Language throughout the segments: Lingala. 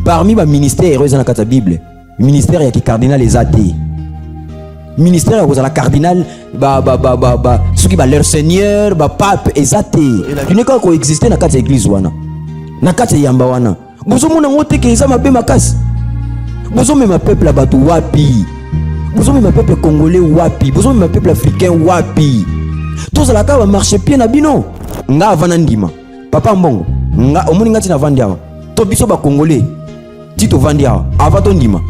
parmi les ministères dans la Bible, le ministère qui cardinal les athées. Ministère qui la cardinal ceux qui ba leur seigneur, ba pape les athées. Tu n'es pas coexister dans la église wana. Na kati yamba wana. Bozo mona ngote ke za mabe makasi. Bozo me ma peuple batu wapi. Bozo me ma peuple congolais wapi. Bozo me ma peuple africain wapi. Tous la ka ba marcher pied na bino. Nga avana ndima. Papa mbongo. Nga omoni ngati na vandi awa. To biso ba congolais. Ti to vandi awa. Ava to ndima.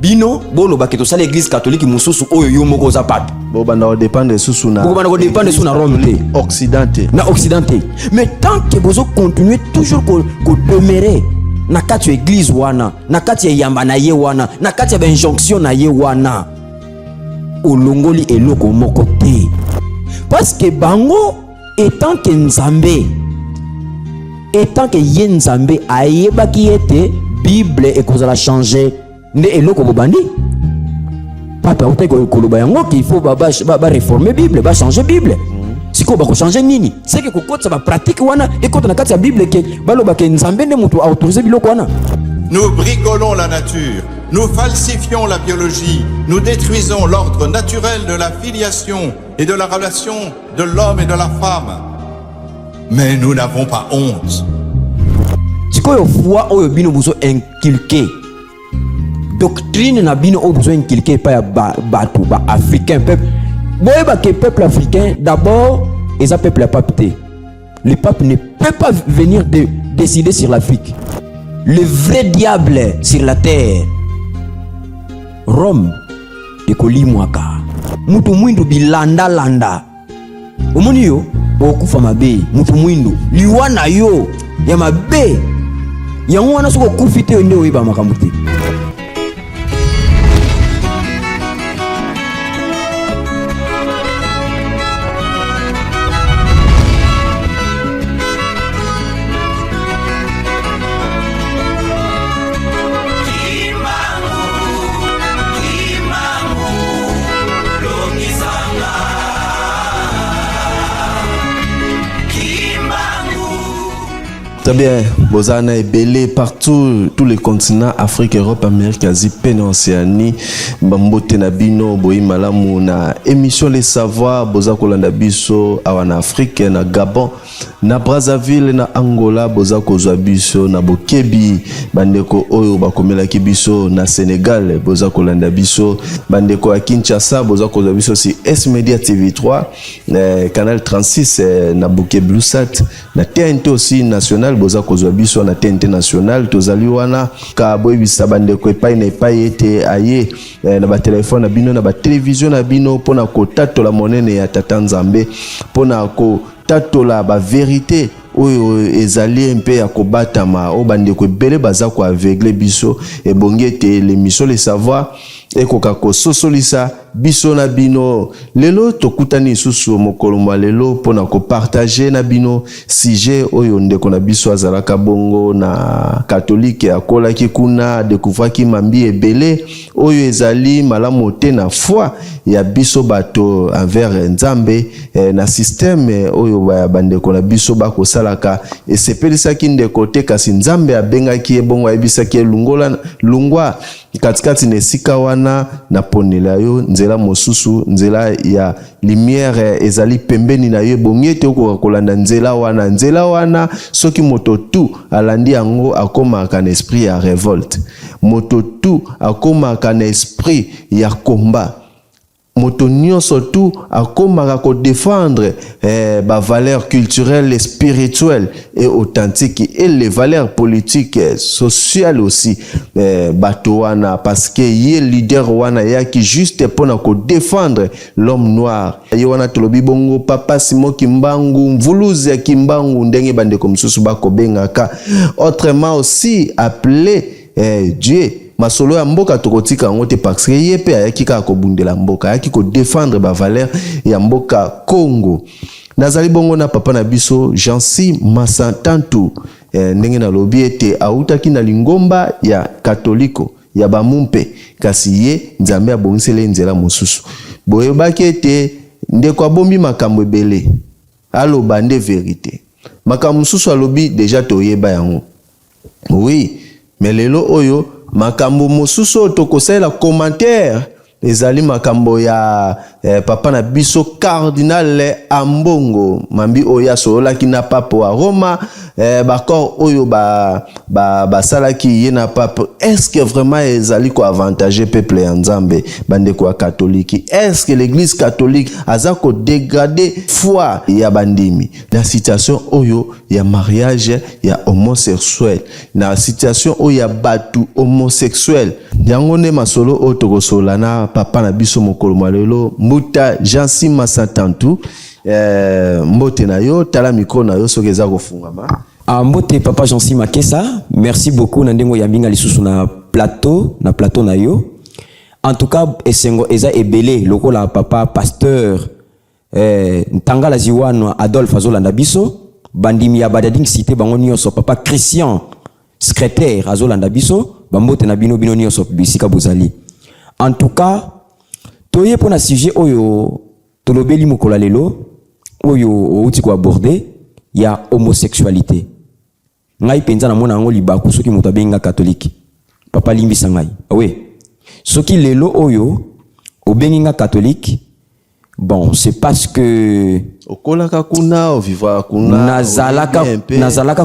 Bino bolo ba keto sala église catholique mususu oyo yo moko za pape. Bo banda o dépendre susu na. Bo banda ko dépendre susu na Rome te. Occidenté. Na occidenté. Mais tant que bozo continuer toujours ko demeurer na kati église wana, na kati yamba na ye wana, na kati ba injonction na ye wana. Olongoli eloko moko te. Parce que bango étant que Nzambe ayeba ki ete Bible et qu'on a changé ne eloko bobandi papa ote ko koloba yango qu'il faut ba réformer Bible ba changer Bible siko ba ko changer nini c'est que kokotsa ba pratique wana et quand na kati ya Bible ke baloba ke Nzambe ne mutu autoriser biloko wana. Nous bricolons la nature, nous falsifions la biologie, nous détruisons l'ordre naturel de la filiation et de la relation de l'homme et de la femme. Mais nous n'avons pas honte. Sikoyo foi oyo bino buso inculquer. Doctrine na bino oyo buso inculquer pa ya batu ba africain peuple. Boye ba ke peuple africain d'abord et ça peuple papité. Le pape ne peut pas venir décider sur l'Afrique. Le vrai diable sur la terre. Rome de kolimwaka. Mutu mwindu bilanda landa. Omoni yo okufa mabe mutu mwindu liwana yo ya mabe yango wana soko kufite nde oyeba makambo te. Très bien, Bozana est belé partout, tous les continents, Afrique, Europe, Amérique, Asie, Océanie, Bambote Nabino, Boyi Malamu, na émission Les Savoirs, Bozako Landabiso, Awana Afrique, na Gabon, na Brazzaville, na Angola, Bozako Zabiso, na Bokebi, Bandeko Oyo, Bakomela Kibiso, na Sénégal, Bozako Landabiso, Bandeko à Kinshasa, Bozako Zabiso, si S-Media TV3, Canal 36, na Bouquet Bluesat, na TNT aussi national. Boza kozwa biso na TNT national tozali wana ka boyebisa bandeko epai na epai ete aye na ba telefone na bino na ba télévision na bino pona ko tatola monene ya Tata Nzambe pona ko tatola ba vérité oyo ezali mpe ya kobatama o bandeko ebele baza ko aveugle biso ebongi ete l'émission Les Savoirs ekoka ko sosolisa biso na bino lelo tokutani susu mokolo mwa lelo pona ko partager na bino sujet oyo ndeko na biso azalaka bongo na catholique akolaki kuna découvraki mambi ebele oyo ezali malamu te na foi ya biso bato envers Nzambe na système oyo bandeko na biso bakosalaka esepelisaki ndeko te kasi Nzambe abengaki ebongo ayebisaki lungwa katikati nesika wana na ponela yo nzela mosusu nzela ya lumière ezali pembeni na yo bongete okoka kolanda nzela wana soki moto tu alandi yango akomaka na esprit ya révolte moto tu akomaka na esprit ya combat moto nyonso tu akomaka ko défendre ba valeurs culturelles et spirituelles et authentiques et les valeurs politiques et sociales aussi bato wana parce que ye leader wana yaki juste pona ko défendre l'homme noir ye wana tolobi bongo papa Simo Kimbangu mvuluzi ya Kimbangu ndenge bandeko msusu bako bengaka autrement aussi appelé Dieu masolo ya mboka tokotika ngo te parce que yepe ayaki ka ko bundela mboka ayaki ko défendre ba valeur ya mboka Congo nazali bongo na papa na biso Jansi Masantantu ndenge na lobi ete autaki na lingomba ya katoliko ya bamumpe kasi ye Nzambe abongisele nzela mosusu boyebaki ete ndeko abombi makambo ebele aloba nde vérité makambo mosusu alobi déjà toyeba yango oui. mais lelo oyo makambo mosusu tokosalela commentaire ezali makambo ya papa na biso cardinal Ambongo mambi oya solaki na pape wa Roma bakor oyo basalaki ye na pape. Est-ce que vraiment ezali ko avantager peuple ya Nzambe bande ko catholique? Est-ce que l'église catholique aza ko dégrader foi ya bandimi na situation oyo ya mariage ya homosexuel, na situation oyo ya batu homosexuel? Yango ne masolo o tokosola na papa na biso mokolo malelo Mbuta Jean-Sima Santantu mbote na yo tala micro na yo soki eza kofungama. Mbote papa Jean-Sima Kessa, merci beaucoup na ndengo ya mbinga lisusu na plateau na yo. En tout cas esengo eza ebele lokola papa pasteur Ntangala Ziwano Adolphe Azolanda biso bandimi ya badading cité bango nyonso papa Christian secrétaire Azolanda biso bambote na bino nyonso bisika bozali. En tout cas toye pona sujet oyo tolobeli mokola lelo oyo outi ko aborder ya homosexualité. Ngai penza na mona ngo libaku soki moto abenga catholique papa limbisa ngai oui soki lelo oyo obenga catholique bon c'est parce que okolaka kuna o vivra kuna nazalaka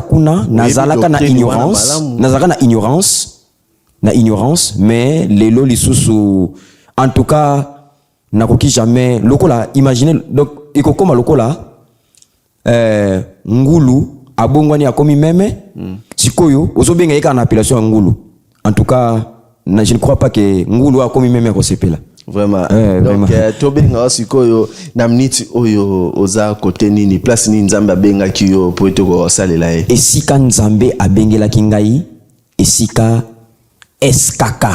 kuna nazalaka na ignorance mais lelo lisusu en tout cas nakoki jamais lokola imaginer donc ikokoma lokola ngulu abongwani akomi meme sikoyo ozobenga yeka na appellation ngulu. En tout cas je ne crois pas que ngulu akomi meme ko sepela vraiment donc tobenga sikoyo na minute oyo oza côté nini place ni Nzambe abenga kiyo po etoko salela e esika Nzambe abengela kingai esika SKK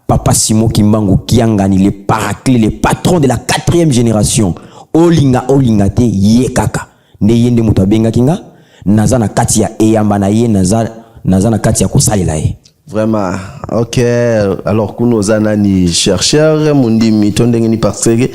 papa Simon Kimbangu Kiangani le paraclet le patron de la 4e génération olinga te ye kaka nde yende muto abenga kinga naza na kati ya eyamba na ye naza na kati ya kosalela ye. Vraiment OK. Alors kuno zana ni chercheur mundi mitondenge ni parcege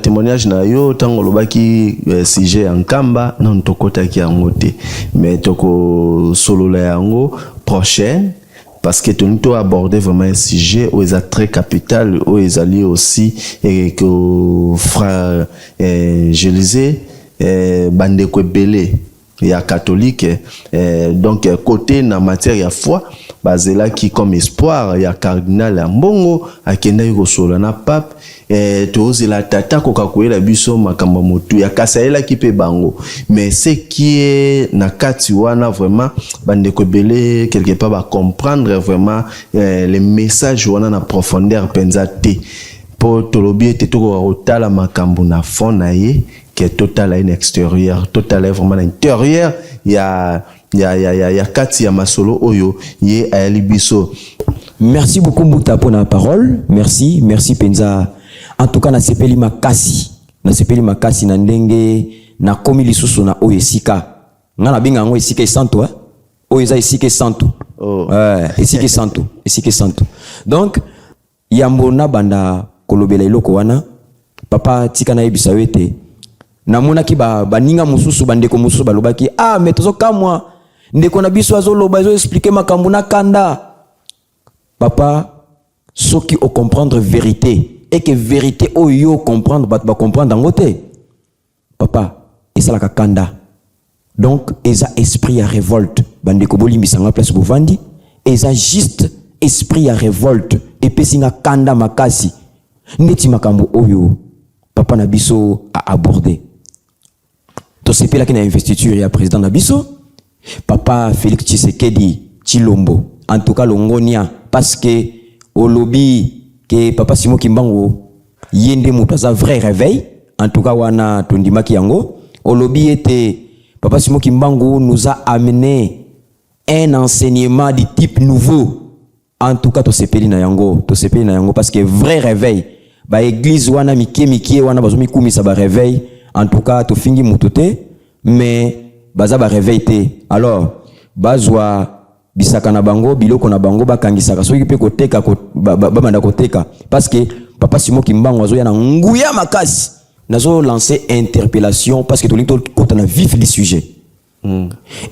témoignage na yo tango lobaki sujet en kamba non tokota ki angote mais toko solo la yango prochaine parce que tu nous aborder vraiment un sujet où ils a très capital où ils allaient aussi et que frère je lisais bande ko belé ya catholique donc côté na matière ya foi bazela qui comme espoir ya cardinal Ambongo akenda yuko sola na pape tozi la tata ko kakoela biso makambo motu ya kasaela ki pe bango mais ce qui est na kati wana vraiment bande ko belé quelque part va comprendre vraiment les messages wana na profondeur penza te pour tolobi te to ko tala makambo na fond na ye qui est total à extérieur, total vraiment à l'intérieur, il y a kati ya masolo oyo ye ayalibiso. Merci beaucoup Mbuta pour la parole. Merci Penza. En tout cas na sepeli makasi na ndenge na komi lisusu na oyo esika. Ngana binga ngo esika santo oyo eza esika santo. Esika santo. Donc yambona banda kolobela eloko wana papa tika na yebisa wete namona ki baninga mususu bandeko mususu balobaki mais tozo kamwa ndeko na biso azoloba zo expliquer makambo na kanda papa soki o comprendre vérité et que vérité oyo comprendre ba comprendre ngote papa esalaka kanda donc eza esprit ya révolte bandeko bolimbisa nga place bovandi eza juste esprit ya révolte epesinga kanda makasi ndeti makambo oyo papa na biso a abordé. To sepela ki na investiture ya président na biso papa Félix Tshisekedi Chilombo en tout cas longonia parce que au lobby que papa Simon Kimbangu yende muto za vrai réveil en tout cas wana tondimaki yango au lobby était papa Simon Kimbangu nous a amené un enseignement de type nouveau. En tout cas to sepeli na yango parce que vrai réveil ba église wana mikie wana bazomi kumisa ba réveil. En tout cas to fingi mutote mais baza ba réveil te alors bazwa bisaka na bango biloko na bango bakangisaka soki pe koteka bamanda koteka parce que papa Simon Kimbangu azoya na nguya makasi nazo lancer interpellation parce que tolito kota na vif du sujet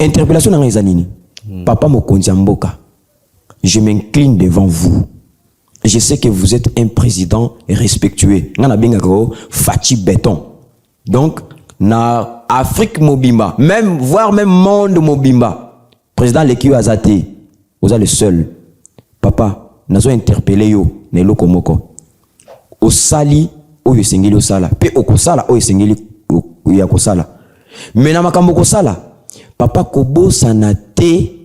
interpellation na ngeza nini papa mokonzi mboka je m'incline devant vous. Je sais que vous êtes un président respectueux. Ngana bengako Fachi Béton. Donc, na Afrique mobimba, même, voire même monde mobimba. Président Lekio Azate, vous êtes le seul. Papa, nazo interpellé yo, nelo komoko. Osali, oyo sengeli osala. Pe okosala, oyo sengeli ya kosala. Mais na makambo kosala, papa kobo sanate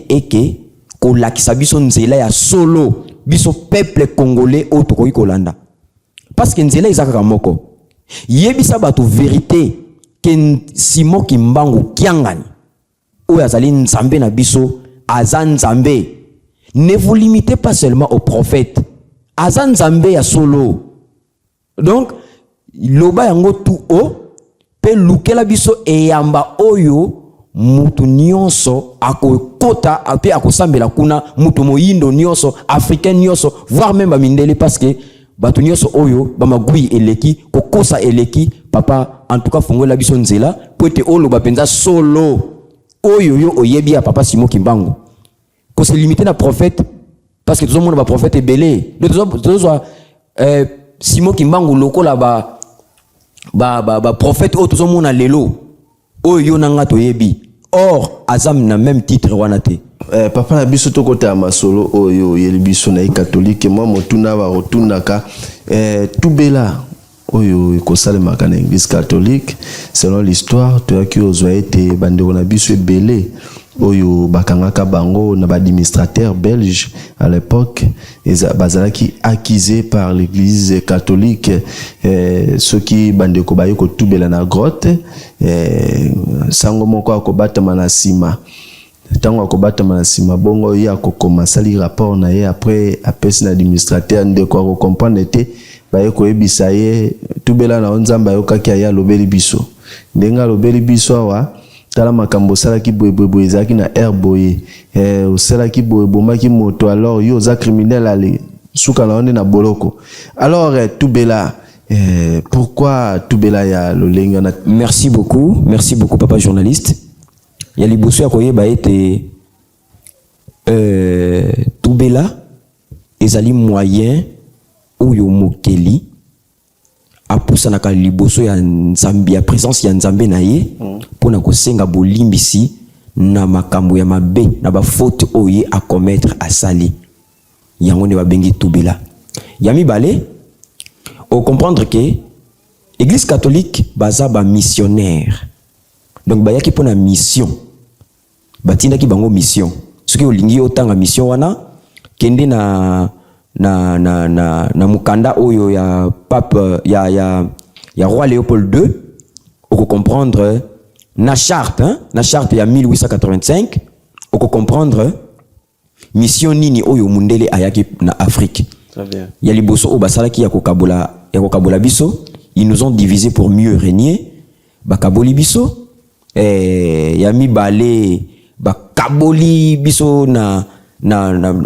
eke kolakisa biso nzela ya solo biso peuple congolais o tokoki kolanda parce que nzela ezaka moko yebisa bato vérité que Simon Kimbangu kiangani o azali nzambe na biso azan nzambe. Ne vous limitez pas seulement aux prophètes, azan nzambe ya solo. Donc loba yango tu o pe lukela biso eyamba oyo mutu nyonso akokota ape akosambela kuna mutu moyindo nyonso africain nyonso voire même bamindele parce que batu nyonso oyo bamagui eleki kokosa eleki papa en tout cas fongola biso nzela po ete oloba penza solo oyo yo oyebi ya papa Simon Kimbangu ko se limiter na prophète parce que tout le monde ba prophète ebelé de Simon Kimbangu lokola ba prophète o tout le monde lelo oyo nanga toyebi. Or, Azam n'a même titre wanate. Papa na biso to kota masolo oyo yeli biso na catholique moi motuna ba rotunaka tubela oyo kosale makana église catholique selon l'histoire toaki ozwa ete bandeko na biso ebele oyo bakangaka bango na ba administrateur belge à l'époque bazalaki accusé par l'église catholique ceux qui bandeko bayeko tubela na grotte sango moko akobata manasima tango akobata manasima bongo ya kokomasa li rapport na ye après apesi na administrateur ndeko ko comprendre ete bayeko ebisa ye tubela na nzamba yokaki ya lobeli biso ndenga lobeli biso awa tala makambo sala ki boye ezaki na boye osala ki boye bomaki moto alors yo za criminel ali suka na onde na boloko alors tubela pourquoi tubela ya lolenga na merci beaucoup papa journaliste ya liboso ya koyeba ete tubela ezali moyen oyo mokeli apusanaka liboso ya nzambe ya présence ya nzambe na ye pona kosenga bolimbisi na makambo ya mabe na ba faute oye a commettre asali yango ne babengi tubela ya mibale au comprendre que église catholique baza ba missionnaire donc bayaki pona mission batindaki bango mission soki olingi otanga mission wana kende na mukanda oyo ya pape ya roi Léopold II oko comprendre na charte ya 1885 oko comprendre mission nini oyo mundele ayaki na Afrique. Très bien. Ya liboso o basalaki ya kokabola biso, ils nous ont divisé pour mieux régner. Bakaboli biso ya mibale bakaboli biso na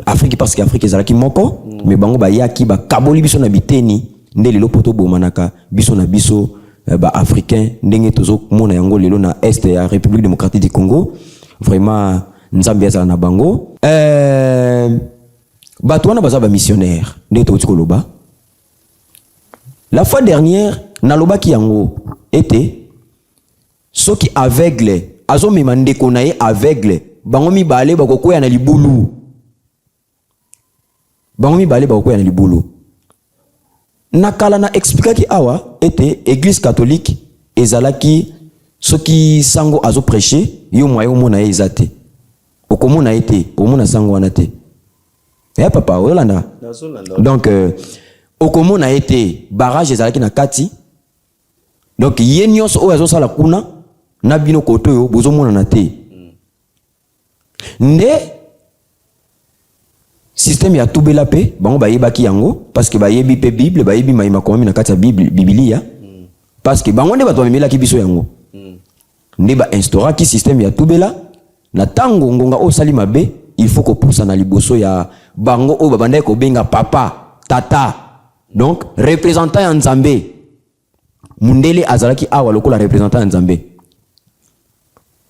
Afrique parce que Afrique ezalaki moko mais bango bayaki bakaboli biso na biteni nde lelo poto bomanaka biso na biso ba africain ndenge tozo mona yango lelo na est ya République démocratique du Congo vraiment nzambe azala na bango bato wana baza ba missionnaire nde to tikoloba la fois dernière nalobaki yango ete soki aveugle azomema ndeko na ye aveugle bango mibale bakokoya na libulu nakala na expliquaki awa ete église catholique ezalaki soki sango azo prêcher yo moyo mona ye ezate okomona ete omona sango wana te papa olanda donc okomona ete barrage ezalaki na kati donc ye nyonso oyo azosala kuna na bino koto yo bozomona na te nde système ya tubela pe bango bayebaki yango parce que bayebi pe bible bayebi mayima komami na kati ya biblia parce que bango nde bato bamemelaki biso yango nde ba instauraki système ya tubela na tango ngonga osali mabe il faut kopusa na liboso ya bango oyo babandaki kobenga papa tata donc représentant ya nzambe mundele azalaki awa lokola représentant ya nzambe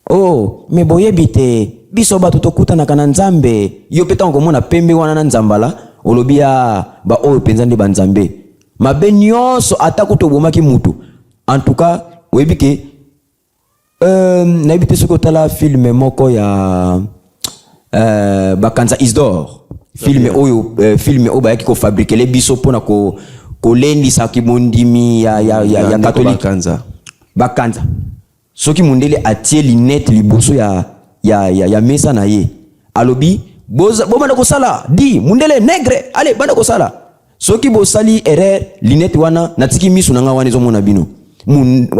oh mais boyebi te biso bato tokutanaka na nzambe yo pe ntango komona pembe wana na nzambala olobi ya baoyo mpenza nde banzambe mabe nyonso ata kutu obomaki mutu en tout cas oyebi ke nayebi te soki otala filme moko ya bakanza Isdor filme oyo bayaki kofabrikele biso mpona kolendisaki bondimi ya katolike bakanza soki mundele atie linete liboso ya mesa na ye alobi bomanda kosala di mundele negre allez banda kosala soki bosali erreur linete wana natiki misu nanga wana ezomona bino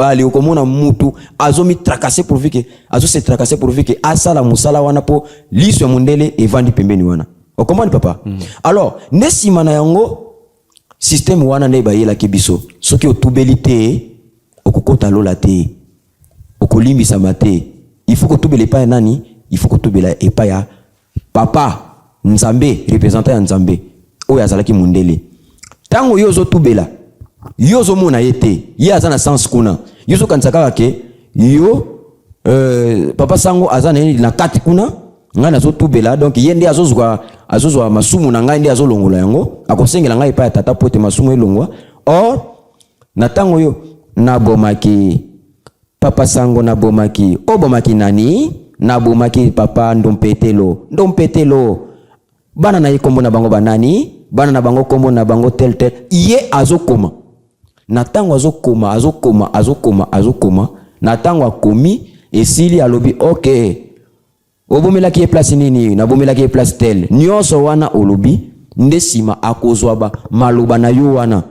ale okomona mutu azomi tracasser pour vike se tracasser pour vike asala musala wana po liso ya mundele evandi pembeni wana okomani papa alors nesima na yango système wana nde bayelaki biso soki otubeli te okokota lola te okolimbisama te il faut kotubela epai ya nani il faut kotubela epai ya papa nzambe représentant ya nzambe oyo azalaki mundele tango yo ozotubela yo ozomona ye te ye aza na sens kuna yo ozokanisa kaka ke yo papa sango aza na kati kuna ngai nazotubela donc ye nde azozwa masumu na ngai nde azolongola yango akosengela ngai epai ya tata po ete masumu elongwa or na ntango yo nabomaki papa sango nabomaki obomaki nani nabomaki papa ndompetelo bana na ye kombo na bango banani bana na bango kombo na bango tel ye azokoma na ntango azokoma na ntango akomi esili alobi ok obomelaki ye place nini nabomelaki ye place tel nyonso wana olobi nde sima akozwa maloba na yo wana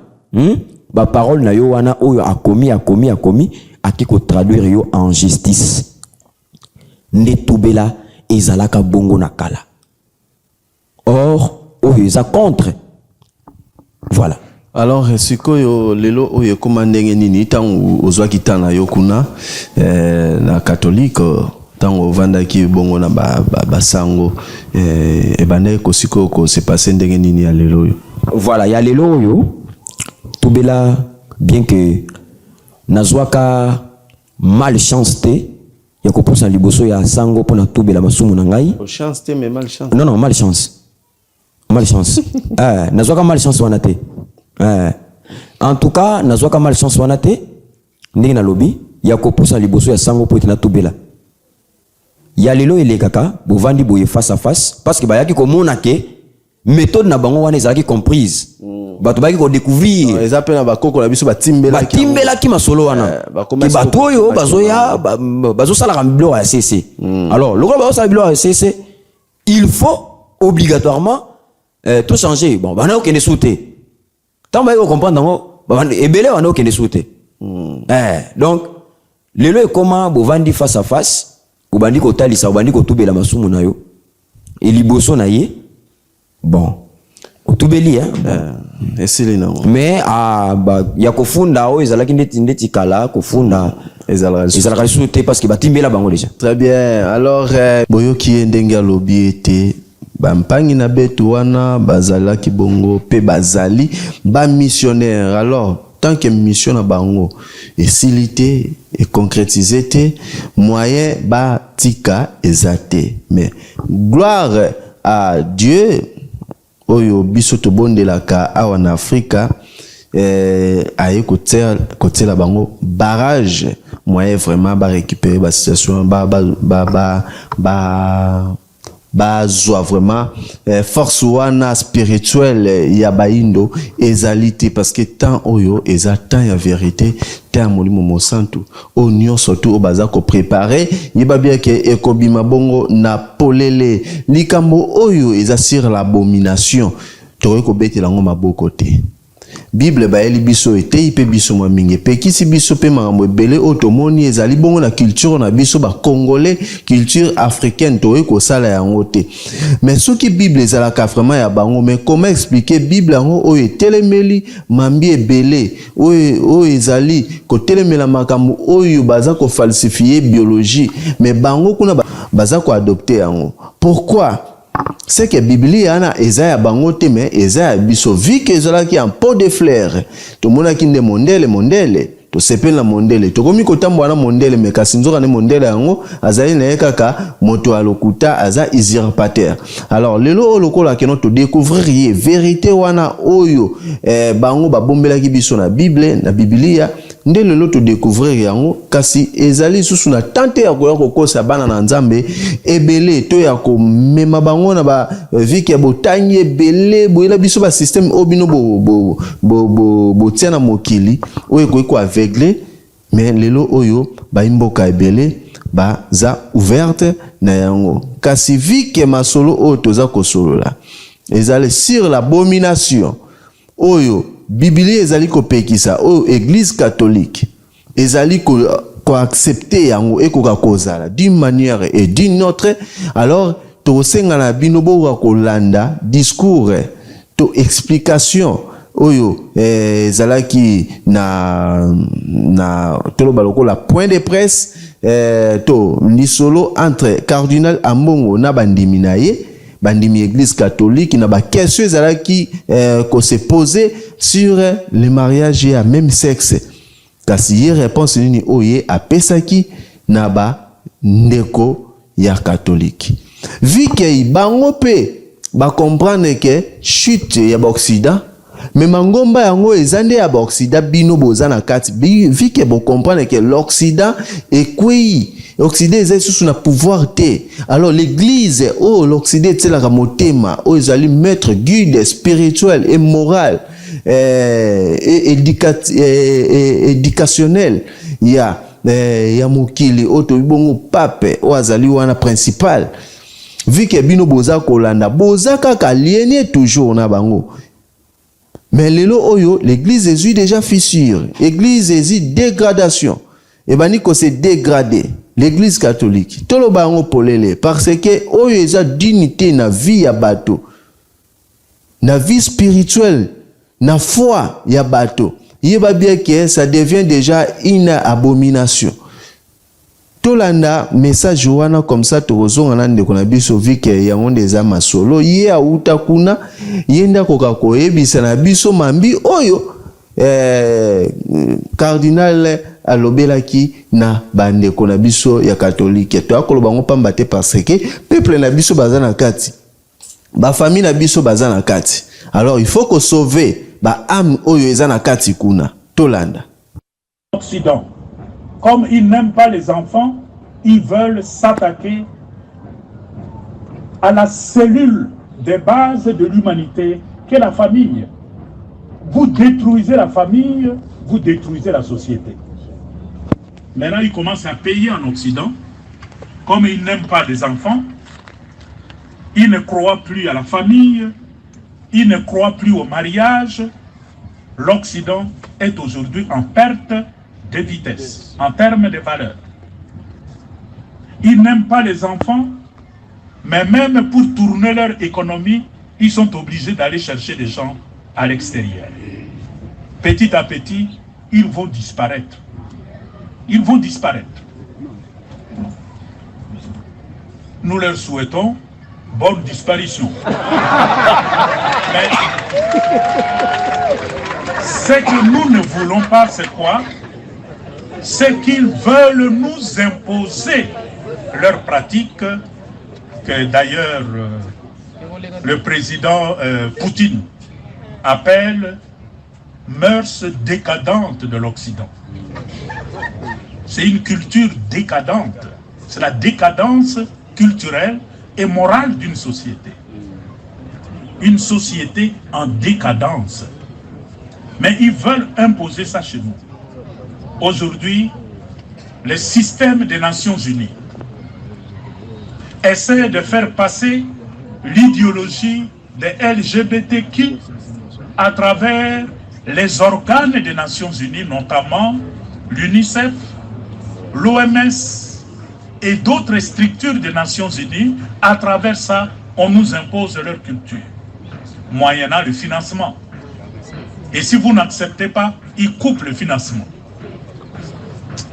baparole na yo wana oyo akomi aki kotraduire yo en justice nde tubela ezalaka bongo na kala or oyo eza contre voilà. Alors sikoyo lelo oyo ekoma ndenge nini ntango ozwaki tana yo kuna na catholique ntango ovandaki bongo na basango ebandaki kosikoyo kose passe ndenge nini ya lelo oyo voilà ya lelo oyo tubela bien que nazwaka malchance te ya kopusa liboso ya sango mpona tubela masumu na ngai chance te mais malchance non malchance nazwaka malchance wana te en tout cas nazwaka malchance wana te ndenge nalobi ya kopusa liboso ya sango po ete natubela ya lelo elekaka bovandi boye face à face parce que bayaki komona ke méthode na bango wana ezalaki comprise bato bayaki kodécouvrir eza mpe na bakoko na biso batimbelaki masolo wana ke bato oyo bazoya bazosalaka biloko ya sese alors lokola bazosala biloko ya sese il faut obligatoirement tout changer bon bana okende su te ntango bayaki kocomprendre yango ebele bana okende su te donc lelo ekoma bovandi face à face obandi kotalisa obandi kotubela masumu na yo eliboso na ye bon otubeli esili nango mais ya kofunda oyo ezalaki ndeti kala kofunda ezalaka lisusu te parce que batimbela bango déjà très bien alors boyoki ye ndenge alobi ete bampangi na betu wana bazalaki bongo pe bazali missionnaire alors tant que mission na bango esili te concrétisé te moyen tika ezate mais gloire à Dieu oyo biso to bondelaka awa na Afrika aye kotela bango barrage moyen vraiment récupérer ba situation bazwa vraiment force wana spirituelle ya baindo ezalité parce que tant oyo eza tant ya vérité tant molimo mosantu o nyonso tu o baza ko préparer yeba bien que ekobima bongo na polele likambo oyo eza sur l'abomination to ko betela ngo maboko te Bible baeli biso ete ipe biso mwa mingi pekisi biso pe makambo ebele otomoni ezali bongo na culture na biso ba congolais culture africaine to eko sala yango te mais soki Bible ezalaka vraiment ya bango mais comment expliquer Bible yango oyo telemeli mambi ebele oyo ezali ko telemela makambo oyo baza ko falsifier biologie mais bango kuna baza ko adopter yango pourquoi c'est que Bibli ana ezaya bangote mais ezaya biso vu que ezala ki en pot de fleurs to mona ki nde mondele to sepel na mondele to komi kotambo na mondele me kasi nzoka ne mondele yango azali na kaka moto alokuta aza usurpateur. Alors lelo lokola keno to découvrir vérité wana oyo bango babombela ki biso na Bible na Biblia nde lelo to découvrir yango kasi ezali susu na tante ya kokosa bana na Nzambe ebele to ya ko mema bango na ba viki ya botangi ebele boyela biso ba système obino bo tiana mokili oyo ko aveugle mais lelo oyo ba imboka ebele ba za ouverte na yango kasi viki masolo oyo toza kosolola ezali sur l'abomination oyo Biblia ezali kopekisa oyo église catholique ezali ko accepter yango ekoka kozala d'une manière et d'une autre. Alors to senga na bino bo kolanda discours to explication oyo ezalaki na toloba lokola point de presse to lisolo entre cardinal Ambongo na bandimi na ye bandimi église catholique na ba question ezalaki ko se poser sur le mariage à même sexe. Kasi ye réponse nini oye apesaki na ba ndeko ya catholique. Vu que bango pe ba comprendre que chute ya Occident mais mangomba yango ezande ya Occident bino bozana kati vu que bo comprendre que l'Occident est quoi L'Occident est sous un pouvoir té. Alors l'église l'Occident c'est la motema ezali maître guide spirituel et moral et éducationnel ya mokili oto bongo pape azali wana principal. Vu que bino boza kolanda boza kaka aliéné toujours na bango. Mais lelo oyo l'église est déjà fissure, l'église est dégradation. Et bani ko se dégradé l'église catholique. Tolo bango polele parce que oyo eza dignité na vie ya bato. Na vie spirituelle, na foi ya bato. Yeba bien que ça devient déjà une abomination. Tolanda message wana comme ça tozonga na ndeko na biso vike ya ngonde za masolo ye auta kuna yenda koka koyebisa na biso mambi oyo cardinal alobelaki na bandeko na biso ya catholique to akoloba ngo pamba te parce que peuple na biso baza na kati ba famille na biso baza na kati. Alors il faut que sauver ba âme oyo eza na kati kuna tolanda. Occident, comme ils n'aiment pas les enfants, ils veulent s'attaquer à la cellule de base de l'humanité qu'est la famille. Vous détruisez la famille, vous détruisez la société. Maintenant, ils commencent à payer en Occident. Comme ils n'aiment pas les enfants, ils ne croient plus à la famille, ils ne croient plus au mariage. L'Occident est aujourd'hui en perte de vitesse, en termes de valeur. Ils n'aiment pas les enfants, mais même pour tourner leur économie, ils sont obligés d'aller chercher des gens à l'extérieur. Petit à petit, ils vont disparaître. Ils vont disparaître. Nous leur souhaitons bonne disparition. Mais ce que nous ne voulons pas, c'est quoi? C'est qu'ils veulent nous imposer leurs pratiques que d'ailleurs le président Poutine appelle mœurs décadentes de l'Occident. C'est une culture décadente. C'est la décadence culturelle et morale d'une société. Une société en décadence. Mais ils veulent imposer ça chez nous. Aujourd'hui, le système des Nations Unies essaie de faire passer l'idéologie des LGBTQ à travers les organes des Nations Unies, notamment l'UNICEF, l'OMS et d'autres structures des Nations Unies. À travers ça, on nous impose leur culture, moyennant le financement. Et si vous n'acceptez pas, ils coupent le financement.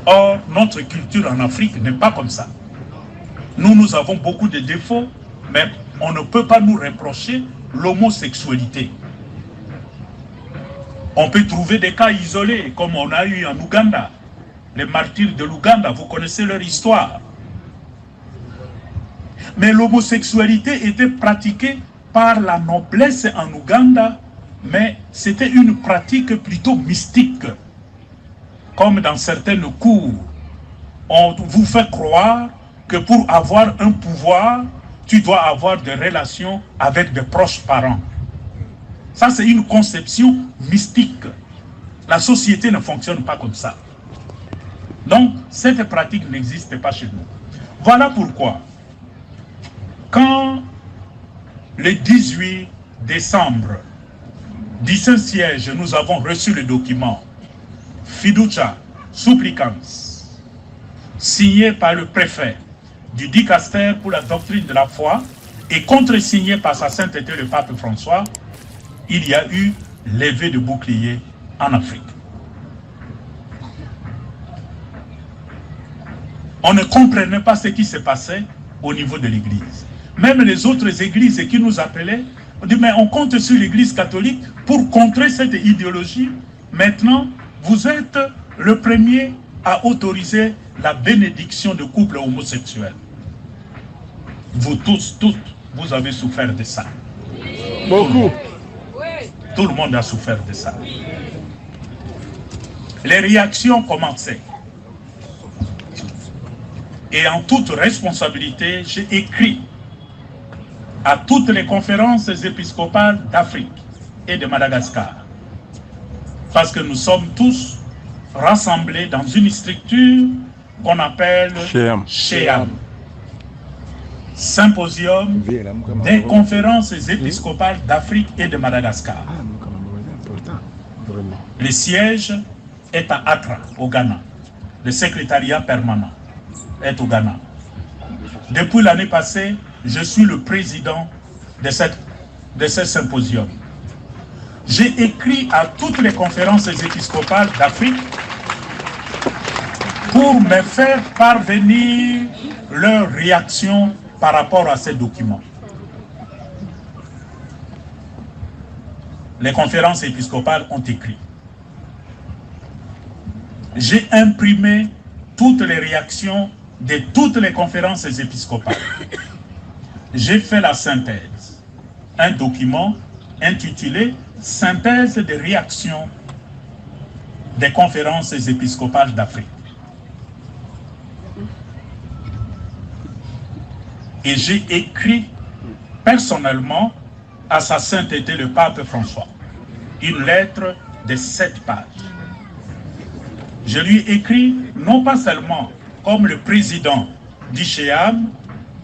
Or, notre culture en Afrique n'est pas comme ça. Nous avons beaucoup de défauts, mais on ne peut pas nous reprocher l'homosexualité. On peut trouver des cas isolés, comme on a eu en Ouganda. Les martyrs de l'Ouganda, vous connaissez leur histoire. Mais l'homosexualité était pratiquée par la noblesse en Ouganda, mais c'était une pratique plutôt mystique. Comme dans certaines cours, on vous fait croire que pour avoir un pouvoir, tu dois avoir des relations avec des proches parents. Ça, c'est une conception mystique. La société ne fonctionne pas comme ça. Donc, cette pratique n'existe pas chez nous. Voilà pourquoi, quand le 18 décembre 17 nous avons reçu le document Fiducia Supplicans, signé par le préfet du dicaster pour la doctrine de la foi et contresigné par sa sainteté le pape François, il y a eu levée de boucliers en Afrique. On ne comprenait pas ce qui se passait au niveau de l'Église. Même les autres églises qui nous appelaient, on dit mais on compte sur l'Église catholique pour contrer cette idéologie. Maintenant, vous êtes le premier à autoriser la bénédiction de couples homosexuels. Vous tous, toutes, vous avez souffert de ça. Beaucoup. Tout le monde a souffert de ça. Les réactions commençaient. Et en toute responsabilité, j'ai écrit à toutes les conférences épiscopales d'Afrique et de Madagascar. Parce que nous sommes tous rassemblés dans une structure qu'on appelle SHEAM. Symposium des conférences épiscopales d'Afrique et de Madagascar. Le siège est à Accra, au Ghana. Le secrétariat permanent est au Ghana. Depuis l'année passée, je suis le président de ce symposium. J'ai écrit à toutes les conférences épiscopales d'Afrique pour me faire parvenir leur réaction par rapport à ces documents. Les conférences épiscopales ont écrit. J'ai imprimé toutes les réactions de toutes les conférences épiscopales. J'ai fait la synthèse. Un document intitulé « Synthèse des réactions des conférences épiscopales d'Afrique ». Et j'ai écrit personnellement à sa sainteté le pape François une lettre de 7 pages. Je lui ai écrit non pas seulement comme le président du SHEAM,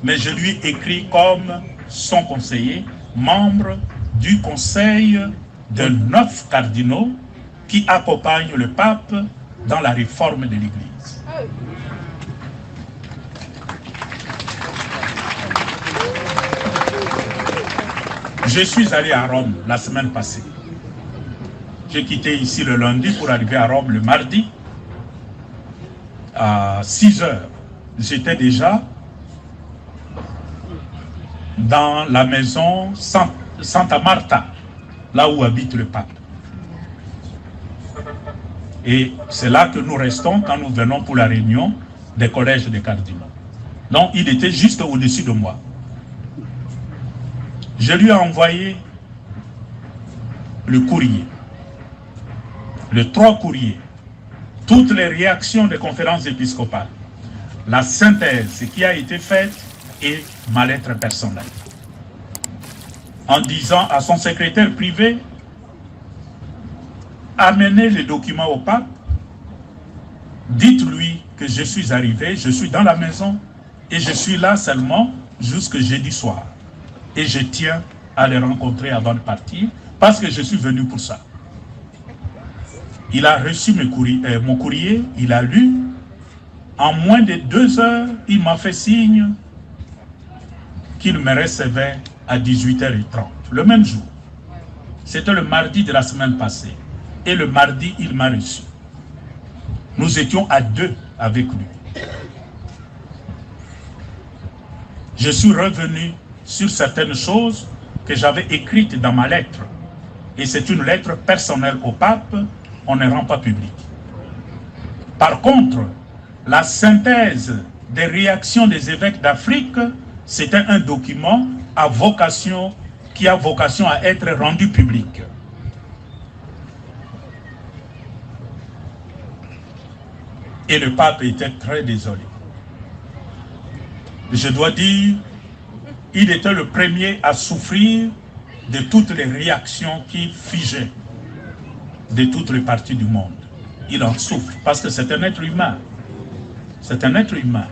mais je lui ai écrit comme son conseiller, membre du conseil de 9 cardinaux qui accompagnent le pape dans la réforme de l'Église. Je suis allé à Rome la semaine passée. J'ai quitté ici le lundi pour arriver à Rome le mardi. À 6 heures, j'étais déjà dans la maison Santa Marta, là où habite le pape. Et c'est là que nous restons quand nous venons pour la réunion des collèges des cardinaux. Donc il était juste au-dessus de moi. Je lui ai envoyé le courrier, les 3 courriers, toutes les réactions des conférences épiscopales, la synthèse qui a été faite et ma lettre personnelle. En disant à son secrétaire privé, amenez les documents au pape, dites-lui que je suis arrivé, je suis dans la maison et je suis là seulement jusqu'au jeudi soir. Et je tiens à les rencontrer avant de partir parce que je suis venu pour ça. Il a reçu mon courrier, il a lu. En moins de 2 heures, il m'a fait signe qu'il me recevait à 18h30, le même jour. C'était le mardi de la semaine passée. Et le mardi, il m'a reçu. Nous étions à 2 avec lui. Je suis revenu sur certaines choses que j'avais écrites dans ma lettre. et c'est une lettre personnelle au pape, on ne rend pas public. Par contre, la synthèse des réactions des évêques d'Afrique, c'était un document qui a vocation à être rendu public. Et le pape était très désolé. Je dois dire, il était le premier à souffrir de toutes les réactions qui figeaient de toutes les parties du monde. Il en souffre parce que c'est un être humain. C'est un être humain.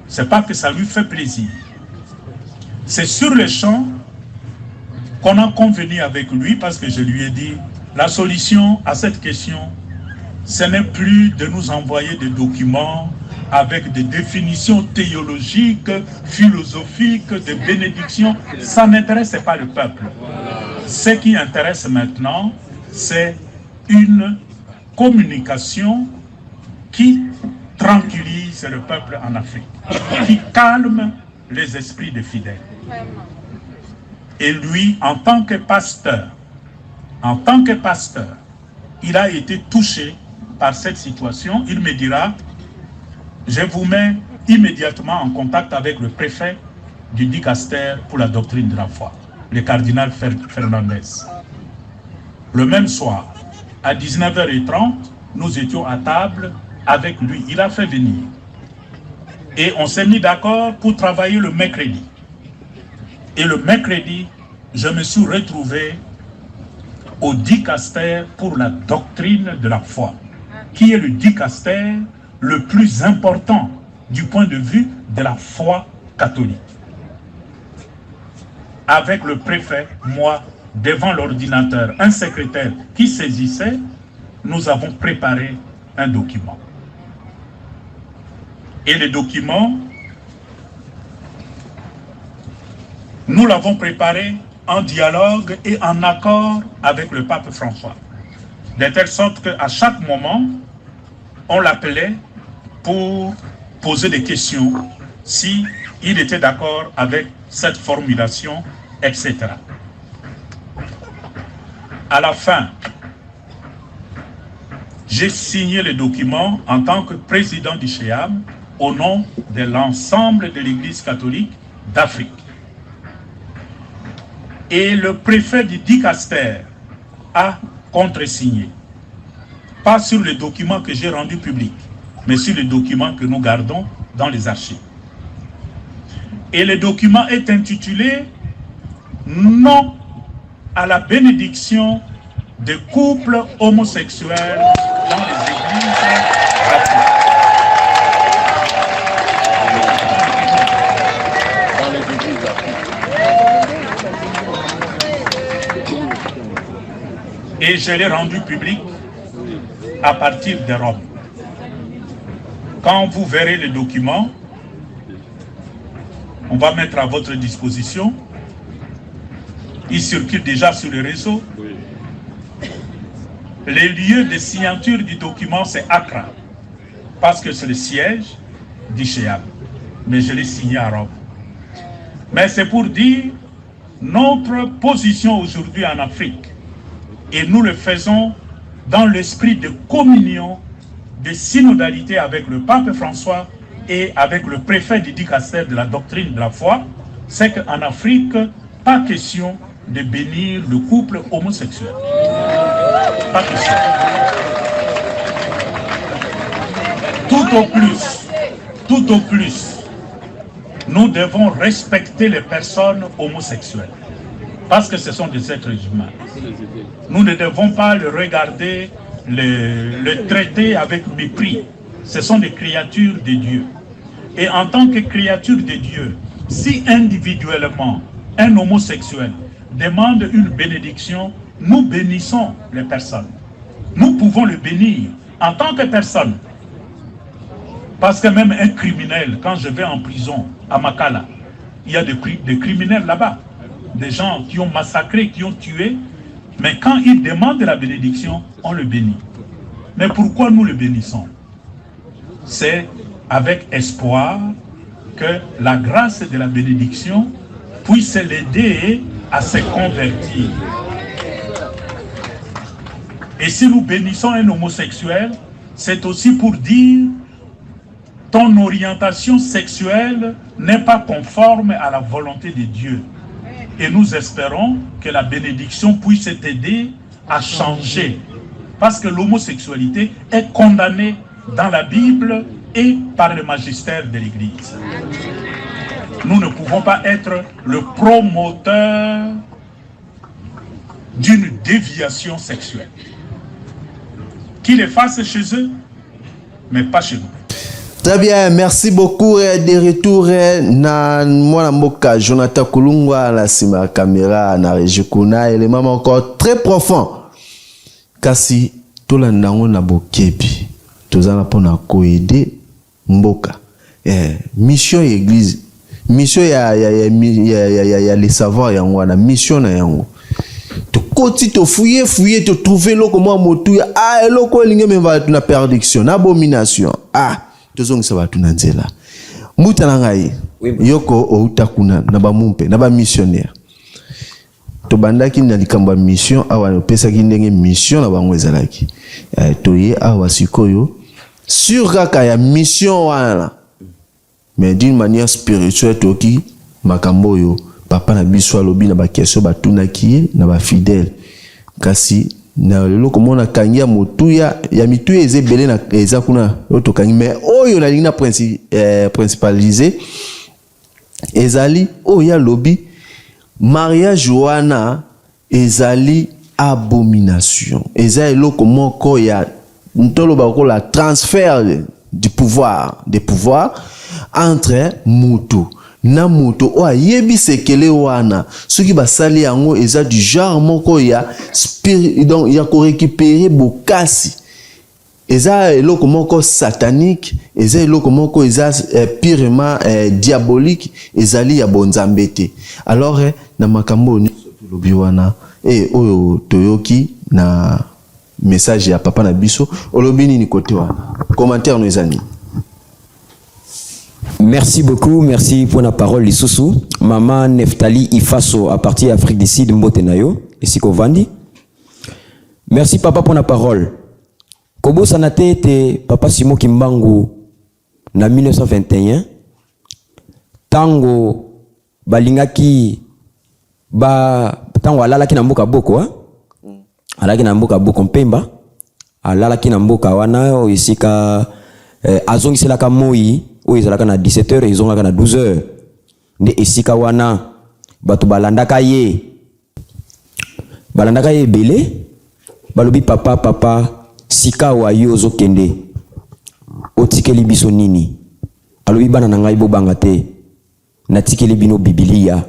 C'est pas que ça lui fait plaisir. C'est sur le champ qu'on a convenu avec lui parce que je lui ai dit, la solution à cette question, ce n'est plus de nous envoyer des documents avec des définitions théologiques, philosophiques, des bénédictions. Ça n'intéresse pas le peuple. Ce qui intéresse maintenant, c'est une communication qui tranquillise le peuple en Afrique, qui calme les esprits des fidèles. Et lui, en tant que pasteur, il a été touché par cette situation. Il me dira, je vous mets immédiatement en contact avec le préfet du dicaster pour la doctrine de la foi, le cardinal Fernandez. Le même soir, à 19h30, nous étions à table avec lui. Il a fait venir. Et on s'est mis d'accord pour travailler le mercredi. Et le mercredi, je me suis retrouvé au dicaster pour la doctrine de la foi, qui est le dicaster le plus important du point de vue de la foi catholique. Avec le préfet, moi, devant l'ordinateur, un secrétaire qui saisissait, nous avons préparé un document. Et le document, nous l'avons préparé en dialogue et en accord avec le pape François. De telle sorte qu'à chaque moment, on l'appelait pour poser des questions, si il était d'accord avec cette formulation, etc. À la fin, j'ai signé le document en tant que président du CHEAM au nom de l'ensemble de l'Église catholique d'Afrique. Et le préfet du dicaster a contresigné. Pas sur le document que j'ai rendu public, mais sur le document que nous gardons dans les archives. Et le document est intitulé « Non à la bénédiction des couples homosexuels dans les églises catholiques ». Et je l'ai rendu public à partir de Rome. Quand vous verrez le document, on va mettre à votre disposition. Il circule déjà sur les réseaux. Les lieux de signature du document, c'est Accra, parce que c'est le siège du CHEAM. Mais je l'ai signé à Rome. Mais c'est pour dire notre position aujourd'hui en Afrique. Et nous le faisons dans l'esprit de communion, de synodalité avec le pape François et avec le préfet du dicaster de la doctrine de la foi, c'est qu'en Afrique, pas question de bénir le couple homosexuel. Pas question. Tout au plus, nous devons respecter les personnes homosexuelles. Parce que ce sont des êtres humains. Nous ne devons pas le regarder, le traiter avec mépris. Ce sont des créatures de Dieu. Et en tant que créatures de Dieu, si individuellement un homosexuel demande une bénédiction, nous bénissons les personnes. Nous pouvons le bénir en tant que personne. Parce que même un criminel, quand je vais en prison à Makala, il y a des criminels là-bas. Des gens qui ont massacré, qui ont tué, mais quand ils demandent la bénédiction, on le bénit. Mais pourquoi nous le bénissons? C'est avec espoir que la grâce de la bénédiction puisse l'aider à se convertir. Et si nous bénissons un homosexuel, c'est aussi pour dire ton orientation sexuelle n'est pas conforme à la volonté de Dieu. Et nous espérons que la bénédiction puisse t'aider à changer. Parce que l'homosexualité est condamnée dans la Bible et par le magistère de l'Église. Nous ne pouvons pas être le promoteur d'une déviation sexuelle. Qu'ils le fassent chez eux, mais pas chez nous. Très bien, merci beaucoup. De retour na mwana mboka Jonathan Kulungwa la sima caméra na rejikuna élément encore très profond. Kasi tolandango na bokebi tozana pona koede mboka. Mission église, mission ya les savoirs yango na mission na yango. To koti to fouiller to trouver loko mwa motu ya eloko linge memba na perdiction, abomination. Tozongi sa batu na nzela. Muta na ngai yoko outa kuna na ba mumpe na ba missionnaire. To bandaki na likamba mission awa pesa ki ndenge mission na bango ezalaki. Toye awa sikoyo sur kaka ya mission wana. Mais d'une manière spirituelle toki makambo yo papa na biso alobi na ba question batuna kiye na ba fidèle. Kasi na lelo komona kangia motuya ya mituya ezebele na eza kuna oto kangi mais oyo na lingna principalisé ezali oya lobi mariage wana ezali abomination eza eloko moko ya ntolo bako la transfert du pouvoir des pouvoirs entre mutu na moto o ayebi sekele wana soki basali yango eza du genre moko ya spirit donc ya ko récupérer bokasi eza eloko moko satanique eza eloko moko eza purement diabolique ezali ya bonzambete alors na makambo ni lobi wana oyo toyoki na message ya papa na biso olobi ni côté wana commentaire no ezani. Merci beaucoup, merci pour la parole, Lisusu. Maman Neftali Ifaso, à partir d'Afrique du Sud, Mbotenayo, et Sikovandi. Merci papa pour la parole. Kobo Sanate te papa Simo Kimbangu, na 1921. Tango, balingaki, tango alalaki na mboka boko, alalaki na mboka boko mpemba, alalaki na mboka wana, isika, azongiselaka moi, ou ezalaka na 17h ils ont na 12h nde esika wana bato balandaka ye belé balobi papa sika wa yo ozokende otikeli biso nini alobi bana na ngai bobanga te natikeli bino Biblia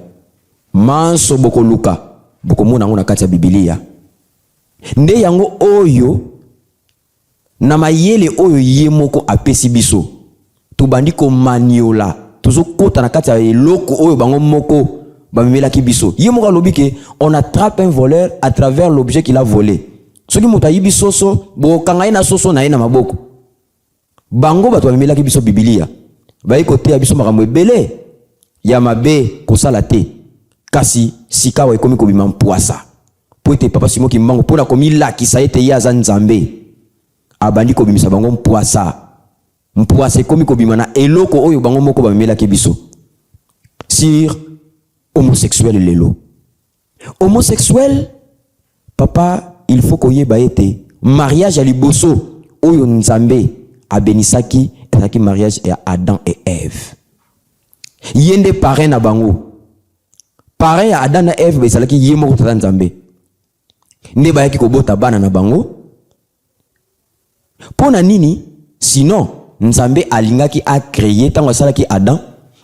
manso bokoluka bokomona ngo na kati ya Biblia nde yango oyo na mayele oyo ye moko apesi biso tubandi ko maniola tuzo kota na kati ya eloko oyo bango moko bamemela ki biso ye moko alobi ke on attrape un voleur à travers l'objet qu'il a volé soki moto ayibi soso bokanga ye na soso na ye na maboko bango bato bamemela ki biso Biblia bayi kote ya biso makambo ebele ya mabe kosala te kasi sika wa ekomi kobima mpwasa po ete papa Simo Kimbangu pona komilakisa ete ye aza nzambe abandi kobimisa bango mpwasa mpwase komi kobima na eloko oyo bango moko bamela ke biso sur homosexuel lelo homosexuel papa il faut koyeba ete mariage ya liboso oyo nzambe abenisaki ezaki mariage ya Adam et Ève yende parrain na bango parrain ya Adam na Ève bezalaki ye moko tata nzambe nde bayaki kobota bana na bango pona nini sinon Nzambe alingaki a créé tango asalaki Adam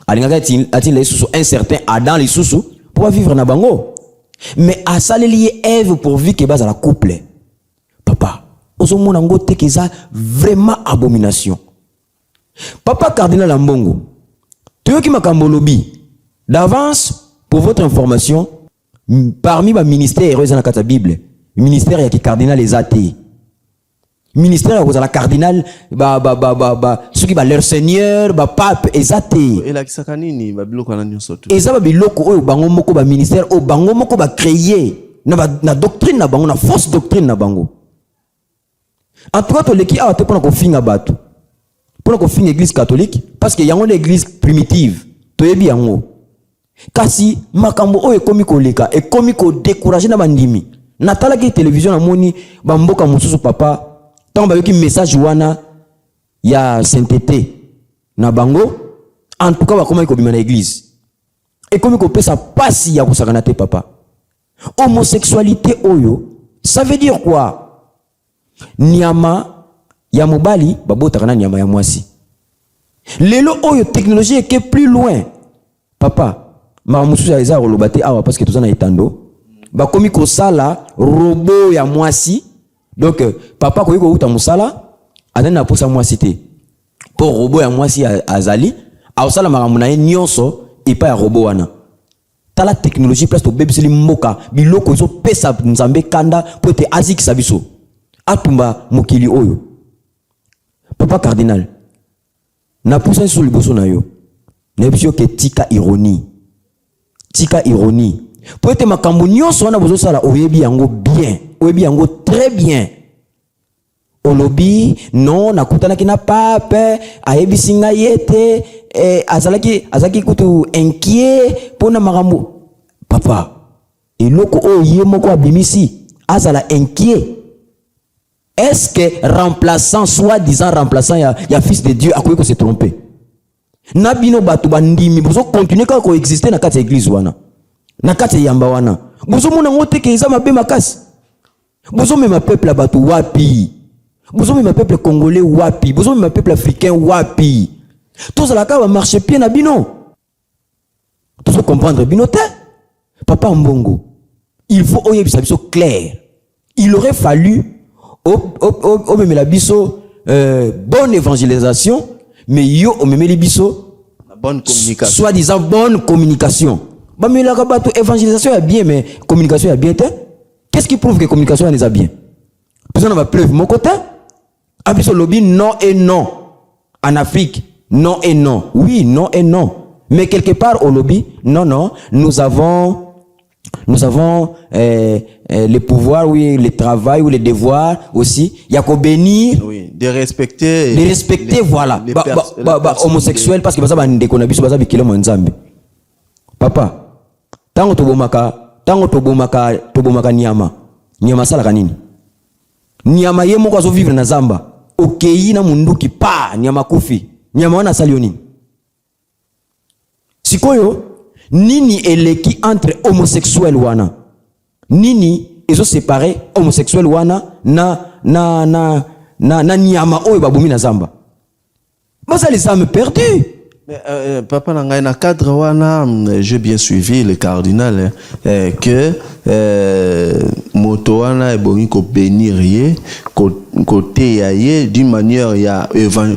alingaki ati le susu un certain Adam le susu pour vivre na bango mais asaleli Ève pour vivre que base à la couple papa ozomona ngo te keza vraiment abomination papa cardinal Ambongo toyoki makambo lobi d'avance pour votre information parmi ba ministère dans la kata Bible ministère ya ki cardinal les athées ministère à la cardinal ceux qui leur seigneur pape ezate et la kisakanini ba biloko na nyonso to eza ba biloko oyo bango moko ba ministère o bango moko ba créer na doctrine na bango na fausse doctrine na bango En tout cas, tu leki a pour qu'on finga bato. Pour qu'on finga église catholique parce que y a une église primitive. Tu es bien en kasi makambo o ekomi koleka ekomi ko décourager na bandimi. Natala ki télévision na moni bamboka mususu papa. Tant ba yoki message wana ya sainteté na bango en tout cas ba comment ko bima na église. Et comme ko pesa pasi ya kusakana te papa. Homosexualité oyo, ça veut dire quoi? Nyama ya mobali babota kana nyama ya mwasi. Lelo oyo technologie est plus loin. Papa, ma mususu ya eza rolobate awa parce que tout ça na etando. Ba komi ko sala robot ya mwasi. Donc papa ko yiko uta musala adana posa mwasi te. Pour robot ya mwasi azali, a sala makambo na nyonso et pas ya robot wana. La technologie place to bébé seli moka biloko zo pesa nzambe kanda pour te azik sabiso atumba mokili oyo papa cardinal na poussa sur le bosso na yo na bisio ke tika ironie pour te makambo nyonso wana bozo sala oyebi yango bien oyebi yango très bien olobi non nakutana kina pape ayebi singa yete azalaki kutu inquiet pona makambo papa eloko o yemoko abimisi azala inquiet. Est-ce que remplaçant soi-disant remplaçant ya fils de Dieu akoki ko se tromper nabino batu bandimi bozo continuer ka ko exister na kati ya église wana na kati ya yamba wana bozo mona ngote ke eza mabe makasi bozo mema peuple batu wapi bozo mema peuple congolais wapi bozo mema peuple africain wapi. Tous la cas marcher pied na bino. Tous comprendre bino te. Papa Mbongo. Il faut oye biso clair. Il aurait fallu au même la biso bonne évangélisation mais yo au même biso bonne communication. Soi-disant bonne communication. Ba mais la bato évangélisation est bien mais communication est bien te. Qu'est-ce qui prouve que communication est bien? Personne va preuve mon côté. Abiso lobby non et non en Afrique. Non et non. Oui, non et non. Mais quelque part au lobby, non, nous avons le pouvoir, oui, le travail ou le devoir aussi. Il y a qu'au bénir. Oui, de respecter. De respecter, voilà. Homosexuel, parce que ça va nous déconner, ça va nous kilo monzambe. Papa, tango tobomaka nyama sala kanini. Nyama yemo kwa zo vivre na zamba. Okei na munduki pa nyama kufi. Nyama wana salioni. Sikoyo nini eleki entre homosexuel wana. Nini ezo séparer homosexuel wana na nyama oyo babumi na zamba. Basa les âmes perdues. Mais papa nanga na cadre wana j'ai bien suivi le cardinal que moto wana ebongi ko bénir ye côté ya ye d'une manière ya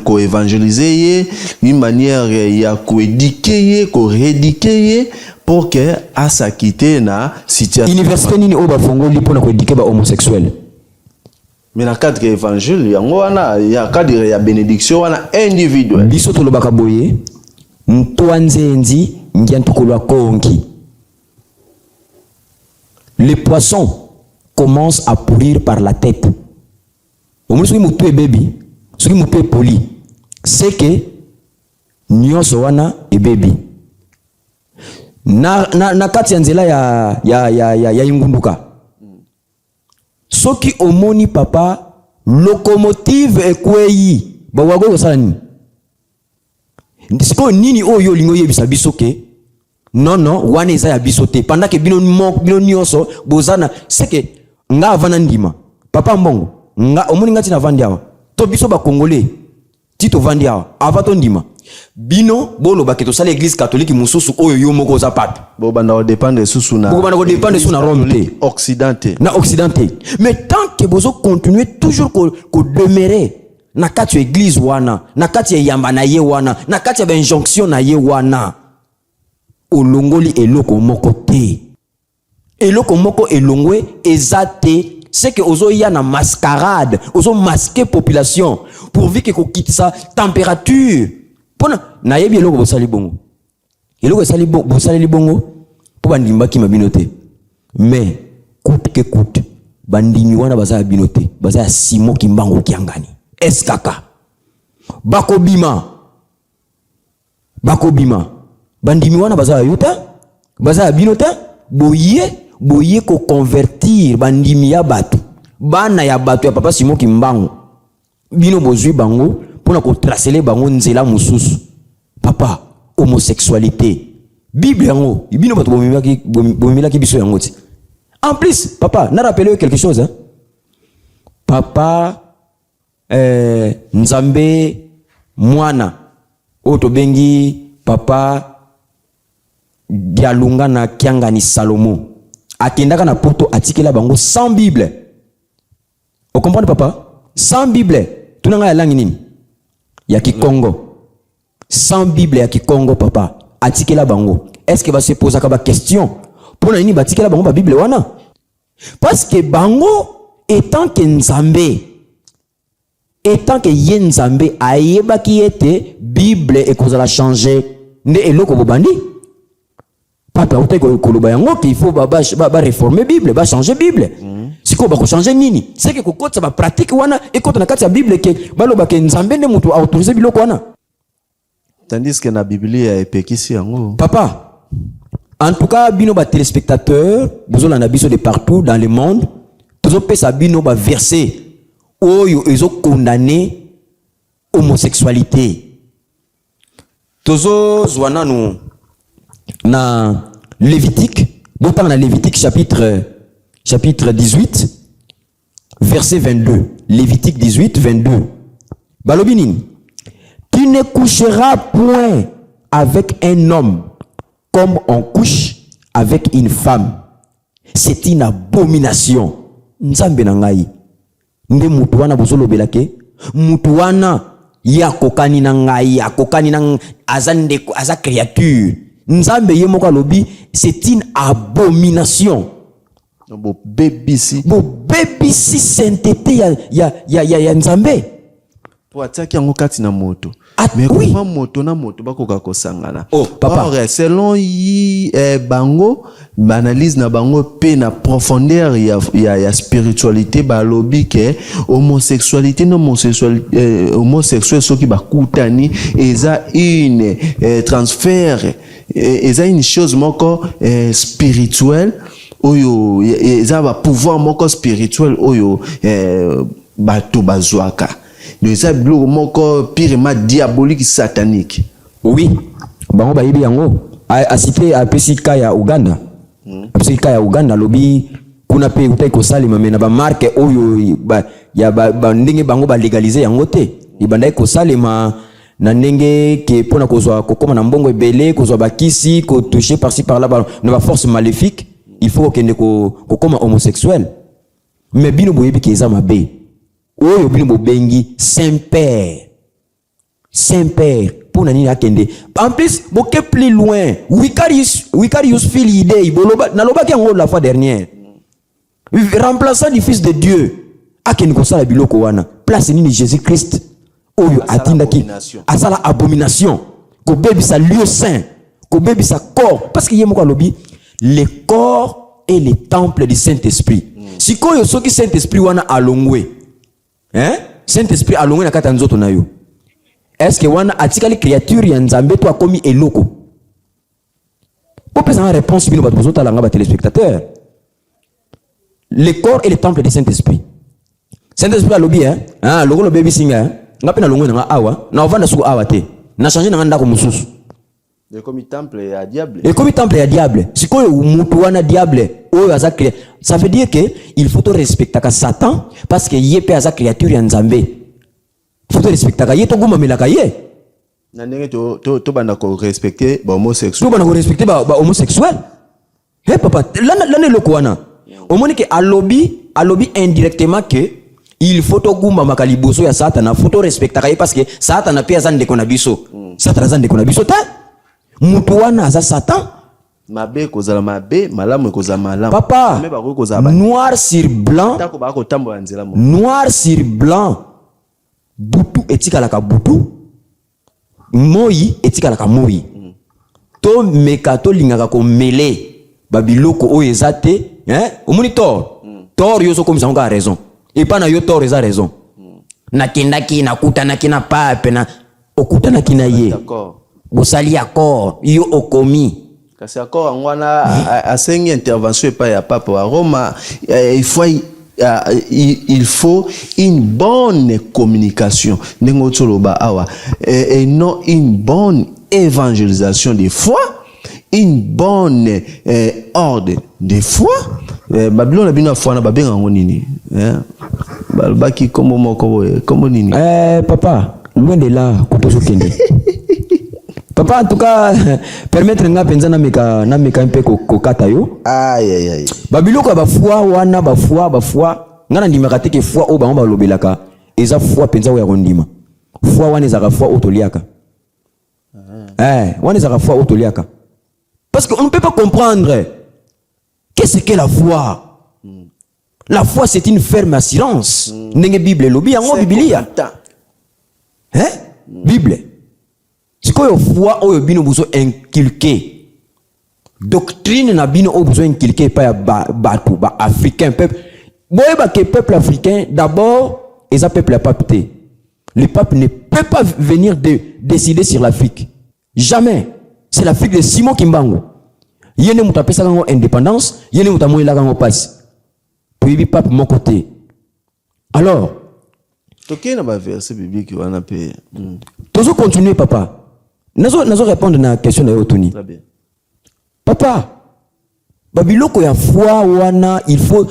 ko évangéliser ye d'une manière ya ko éduquer ye ko rééduquer ye pour que à s'acquitter na situation université nini oba fongoli pona ko éduquer ba homosexuel. Mais na cadre évangile yango wana ya cadre ya bénédiction wana individuel biso to lobaka boye Ntwanzenzi ngiantukolwa konki. Les poissons commencent à pourrir par la tête. Au moins, si vous êtes baby, si vous êtes poli, c'est que nyonso wana e baby. Na kati ya nzela ya ingunduka. Soki omoni papa locomotive ekweyi ba wago kosala nini? Ndisiko nini oyo lingo yebisa biso ke non wana eza ya biso te pendant que bino nyonso bozana c'est que nga avana ndima papa Mbongo nga omoni ngati na vandi awa to biso ba congolais tito vandi awa avato ndima bino bolo ba ke to sala église catholique mususu oyo yo moko za pape bo banda dépendre susu na Rome te occidenté mais tant que bozo continuer toujours ko demeurer na kati ya église wana na kati ya yamba na ye wana na kati ya injonction na ye wana olongoli eloko moko te eloko moko elongwe ezate c'est que ozo ya na mascarade ozo masquer population pourvu que ko quitte sa température pona na yebi eloko bosali bongo eloko esali bosali bongo po bandimba ki mabino te mais coûte que coûte bandimi wana baza ya binote baza ya Simon Kimbangu Kiangani eskaka bakobima bandimi wana baza ya yuta baza ya binota boye ko convertir bandimi ya batu bana ya batu ya papa Simon Kimbangu bino bozui bango pona ko tracele bango nzela mususu papa homosexualité Bible yango bino batu bomila ki biso yango ti. En plus papa na rappelé quelque chose hein? Papa Nzambe mwana oto bengi papa Dialunga na Kiangani Salomo akendaka na poto atikela bango sans Bible. Vous comprenez papa? Sans Bible tunanga ya langi nini ya Kikongo, sans Bible ya Kikongo papa atikela bango. Est-ce que va se poser ka ba question pona nini batikela bango ba Bible wana? Parce que bango étant que Nzambe Nzambe ayeba ki ete Bible et cause la changer nde eloko bobandi papa ote ko koloba yango qu'il faut ba réformer Bible ba changer Bible. Siko ba ko changer nini? C'est que kokotsa ba pratique wana ekota na kati ya Bible ke baloba ke Nzambe nde mutu autoriser biloko wana. Tandis que na Biblia epekisi yango. Papa, en tout cas bino ba téléspectateurs, besoin na biso de partout dans le monde, tozo pesa bino ba verset oyo ezo condamné homosexualité. Tozo zwana nou na Lévitique, botan na Lévitique chapitre 18 verset 22. Lévitique 18 22. Balobini, tu ne coucheras point avec un homme comme on couche avec une femme. C'est une abomination. Nzambe na ngai. Nde mutu wana bozolo belake. Mutu wana ya kokani na ngai, ya kokani na aza créature. Nzambe yemoko lobi, c'est une abomination. Bo bebisi sainteté ya Nzambe. Po ataki yango kati na moto. Mais oui. Comment moto na moto bakoka kosangana? Oh papa. Or, selon bango analyse na bango pe na profondeur ya spiritualité balobi ke homosexualité homosexuel soki bakutani eza une transfert eza une chose moko spirituelle oyo eza ba pouvoir moko spirituel oyo bato bazwaka. Nous avons moko pirema diabolique satanique. Oui. Bango bayibi yango a cité a pesika ya Uganda. Pesika ya Uganda lobi kuna pe utai ko salima mena ba marque oyo ya ba ndenge bango ba légaliser yango te. Ibanda ko salima na ndenge ke pona kozwa kokoma na mbongo ebele kozwa bakisi ko toucher par-ci par-là na ba force maléfique, il faut que ne ko koma homosexuel. Mais bino boyebi ke za mabe. Oyo bino bengi Saint-Père pour nani akende. En plus boke plus loin Wicarius fil idée boloba naloba ki ngo la fois dernière remplaçant du fils de Dieu akende ko sala biloko wana place ni Jésus-Christ oyo atinda ki asala abomination ko bebisa lieu saint ko bebisa corps parce que yemoko lobi le corps est le temple du Saint-Esprit. Sikoyo soki Saint-Esprit wana alongwe Saint-Esprit alongwe na kata nzoto na yo. Est-ce que wana atikali créature ya Nzambe to akomi eloko? Pour présenter la réponse bino bato bozota langa ba téléspectateurs. Le corps est le temple du Saint-Esprit. Saint-Esprit alobi logo lo baby singa ngapi na longwe na awa na ovanda suku awa te. Na changer na ndako mususu. Et comme temple ya diable. Et comme temple ya diable. Sikoyo mutu wana diable oyo aza créature. Ça veut dire que il faut respecter Satan parce que yé pe aza créature ya Nzambe. Il faut respecter ka yé to goma melaka yé. Na ndenge to banda ko respecter ba homosexuel. To banda ko respecter ba homosexuel. Hey papa, l'année loko wana. Omoni ke alobi indirectement que il faut to guma makaliboso ya Satan, faut to respecter ka yé parce que Satan pe aza ndeko na biso. Satan aza ndeko na biso ta. Mutu wana aza Satan. Mabe kozala mabe, malamu kozala malamu. Papa, noir sur blanc. Noir sur blanc. Butu etika laka butu. Moi etika laka moi. To meka to lingaka ko mele. Babiloko o ezate, omoni to. tort yo so comme ça on a raison et pas na yo tort ils a raison na kendaki na kutanaki na pape na okutanaki na ye d'accord bosali accord yo okomi kasi accord ngwana a cinq intervention pas ya pape wa Roma il faut une bonne communication nengo tsoloba awa et non une bonne évangélisation des foi, une bonne ordre des foi. Babylone bino foi na babenga ngonini balbaki comme moko comme nini papa loin de là kuposo kende papa en tout cas permettre nga penza na meka un peu kokata yo aïe babiloko ba foi wana ba foi ngana ndimaka te ke foi o bango balobelaka eza foi penza o ya kondima foi wana ezaka foi otoliaka wana ezaka foi otoliaka parce qu'on ne peut pas comprendre qu'est-ce que la foi. La foi c'est une ferme assurance ndenge bible lobi yango biblia bible sikoyo foi oyo bino buzo inculquer doctrine na bino oyo buzo inculquer pa ya batu ba africain peuple boyeba que peuple africain d'abord eza peuple papité. Le pape ne peut pas venir décider sur l'Afrique jamais. C'est l'Afrique de Simon Kimbangu yene mutapesa kango indépendance yene mutamoyela kango passe puis pape mon côté alors toké na ba verset biblique wana pe tozo continuer papa nazo répondre na question na Otoni. Très bien. Papa, babiloko ya foi wana il faut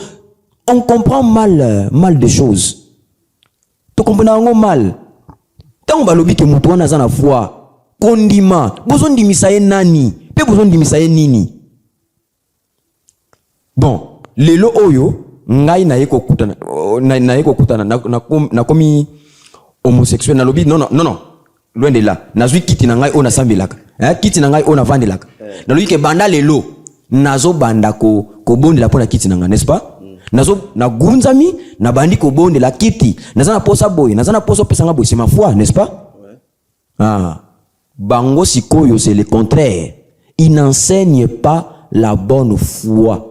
on comprend mal des choses. Tu comprends mal. Tant balobi ke mutu wana za na foi kondima bozo ndimisa ye nani pe bozo ndimisa ye nini. Bon, lelo oyo ngai na yeko kutana na komi homosexuel na lobi non loin de là nazwi kiti na ngai ona sambelaka kiti na ngai ona vandelaka na lobi ke banda lelo nazo banda ko bondela pona kiti na ngai n'est-ce pas nazo na gunzami na bandi ko bondela kiti nazana posa boy nazana posa pesanga boy c'est ma foi n'est-ce pas bango sikoyo c'est le contraire, il n'enseigne pas la bonne foi.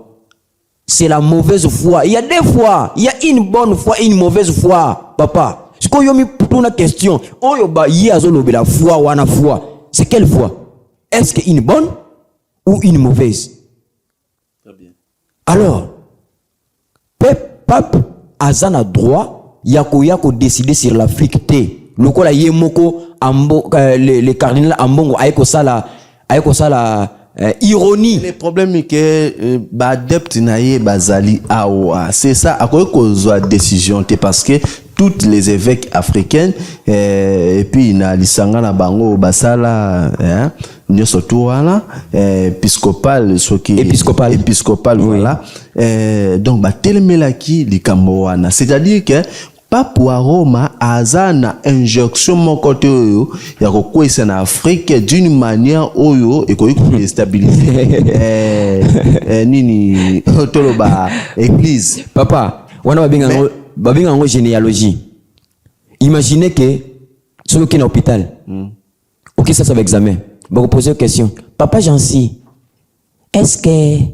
C'est la mauvaise foi. Il y a deux fois. Il y a une bonne foi et une mauvaise foi, papa. Ce qu'on y a mis pour une question, on y a la foi ou la foi. C'est quelle foi? Est-ce qu'une bonne ou une mauvaise? Très bien. Alors, pape azana droit, yako décider sur l'Afrique té. Lokola yemoko ambo le cardinal ambongo ayeko sala ironie. Le problème est que adepte naie bazali awa. C'est ça à quoi cause la décision parce que toutes les évêques africains et puis na lisanga na bango basala nyoso tuwana épiscopal soki épiscopal voilà donc ba telemelaki likambo wana, c'est-à-dire que Pape wa Roma azana injection mon côté oyo ya kokwesa na Afrique d'une manière oyo et ko déstabiliser nini toloba église. Papa wana babinga ngo généalogie. Imaginez que sur aucun hôpital OK ça va examen va poser une question. Papa Jansi, est-ce que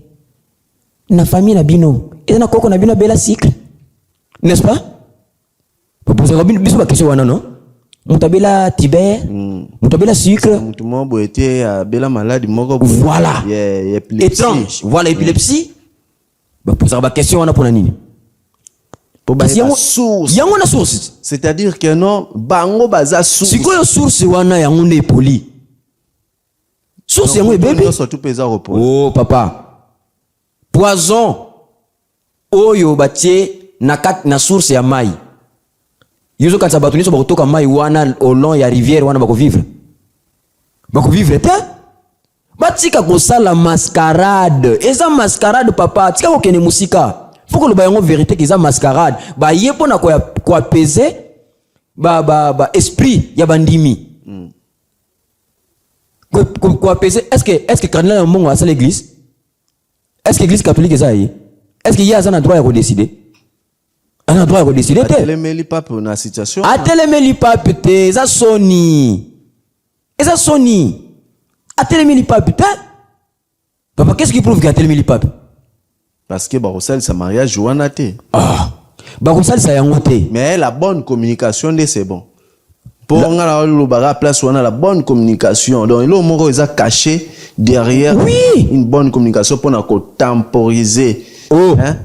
na famille na bino et na koko na bino bela cycle, n'est-ce pas? Vous posez une question, non? Mutabela Tibet, mutabela sucre. Mutumo était bela maladie moko. Voilà. Étrange. Voilà épilepsie. Vous posez une question, on a pour la nini. Source. Yango na source. C'est-à-dire que non, bango baza source. Si quoi source wana yango ne poli. Source yango e bébé. Oh papa. Poison. Oyo batie na source ya mai. Yozo kansa batuni so bakotoka mai wana au long ya rivière wana bako vivre te batika ko sala mascarade eza mascarade papa tika ko kene musika faut que lo bayango vérité que eza mascarade ba yepo na ko apaiser ba esprit ya bandimi ko apaiser. Est-ce que cardinal Mbongo a sa l'église? Est-ce que l'église catholique est ça? Est-ce qu'il y a un droit à décider? Un droit à décider. Atelemeli pape na situation. Atelemeli pape te, eza Sony. Eza Sony. Atelemeli pape te. Papa, qu'est-ce qui prouve qu'Atelemeli pape? Parce que Barosal, sa mariage, Joana te. Ah. Barosal, ça y a monté. Mais la bonne communication, c'est bon. Pour on a la place, on a la bonne communication. Donc, le mot est caché derrière une bonne communication pour nous temporiser. Oh. Hein?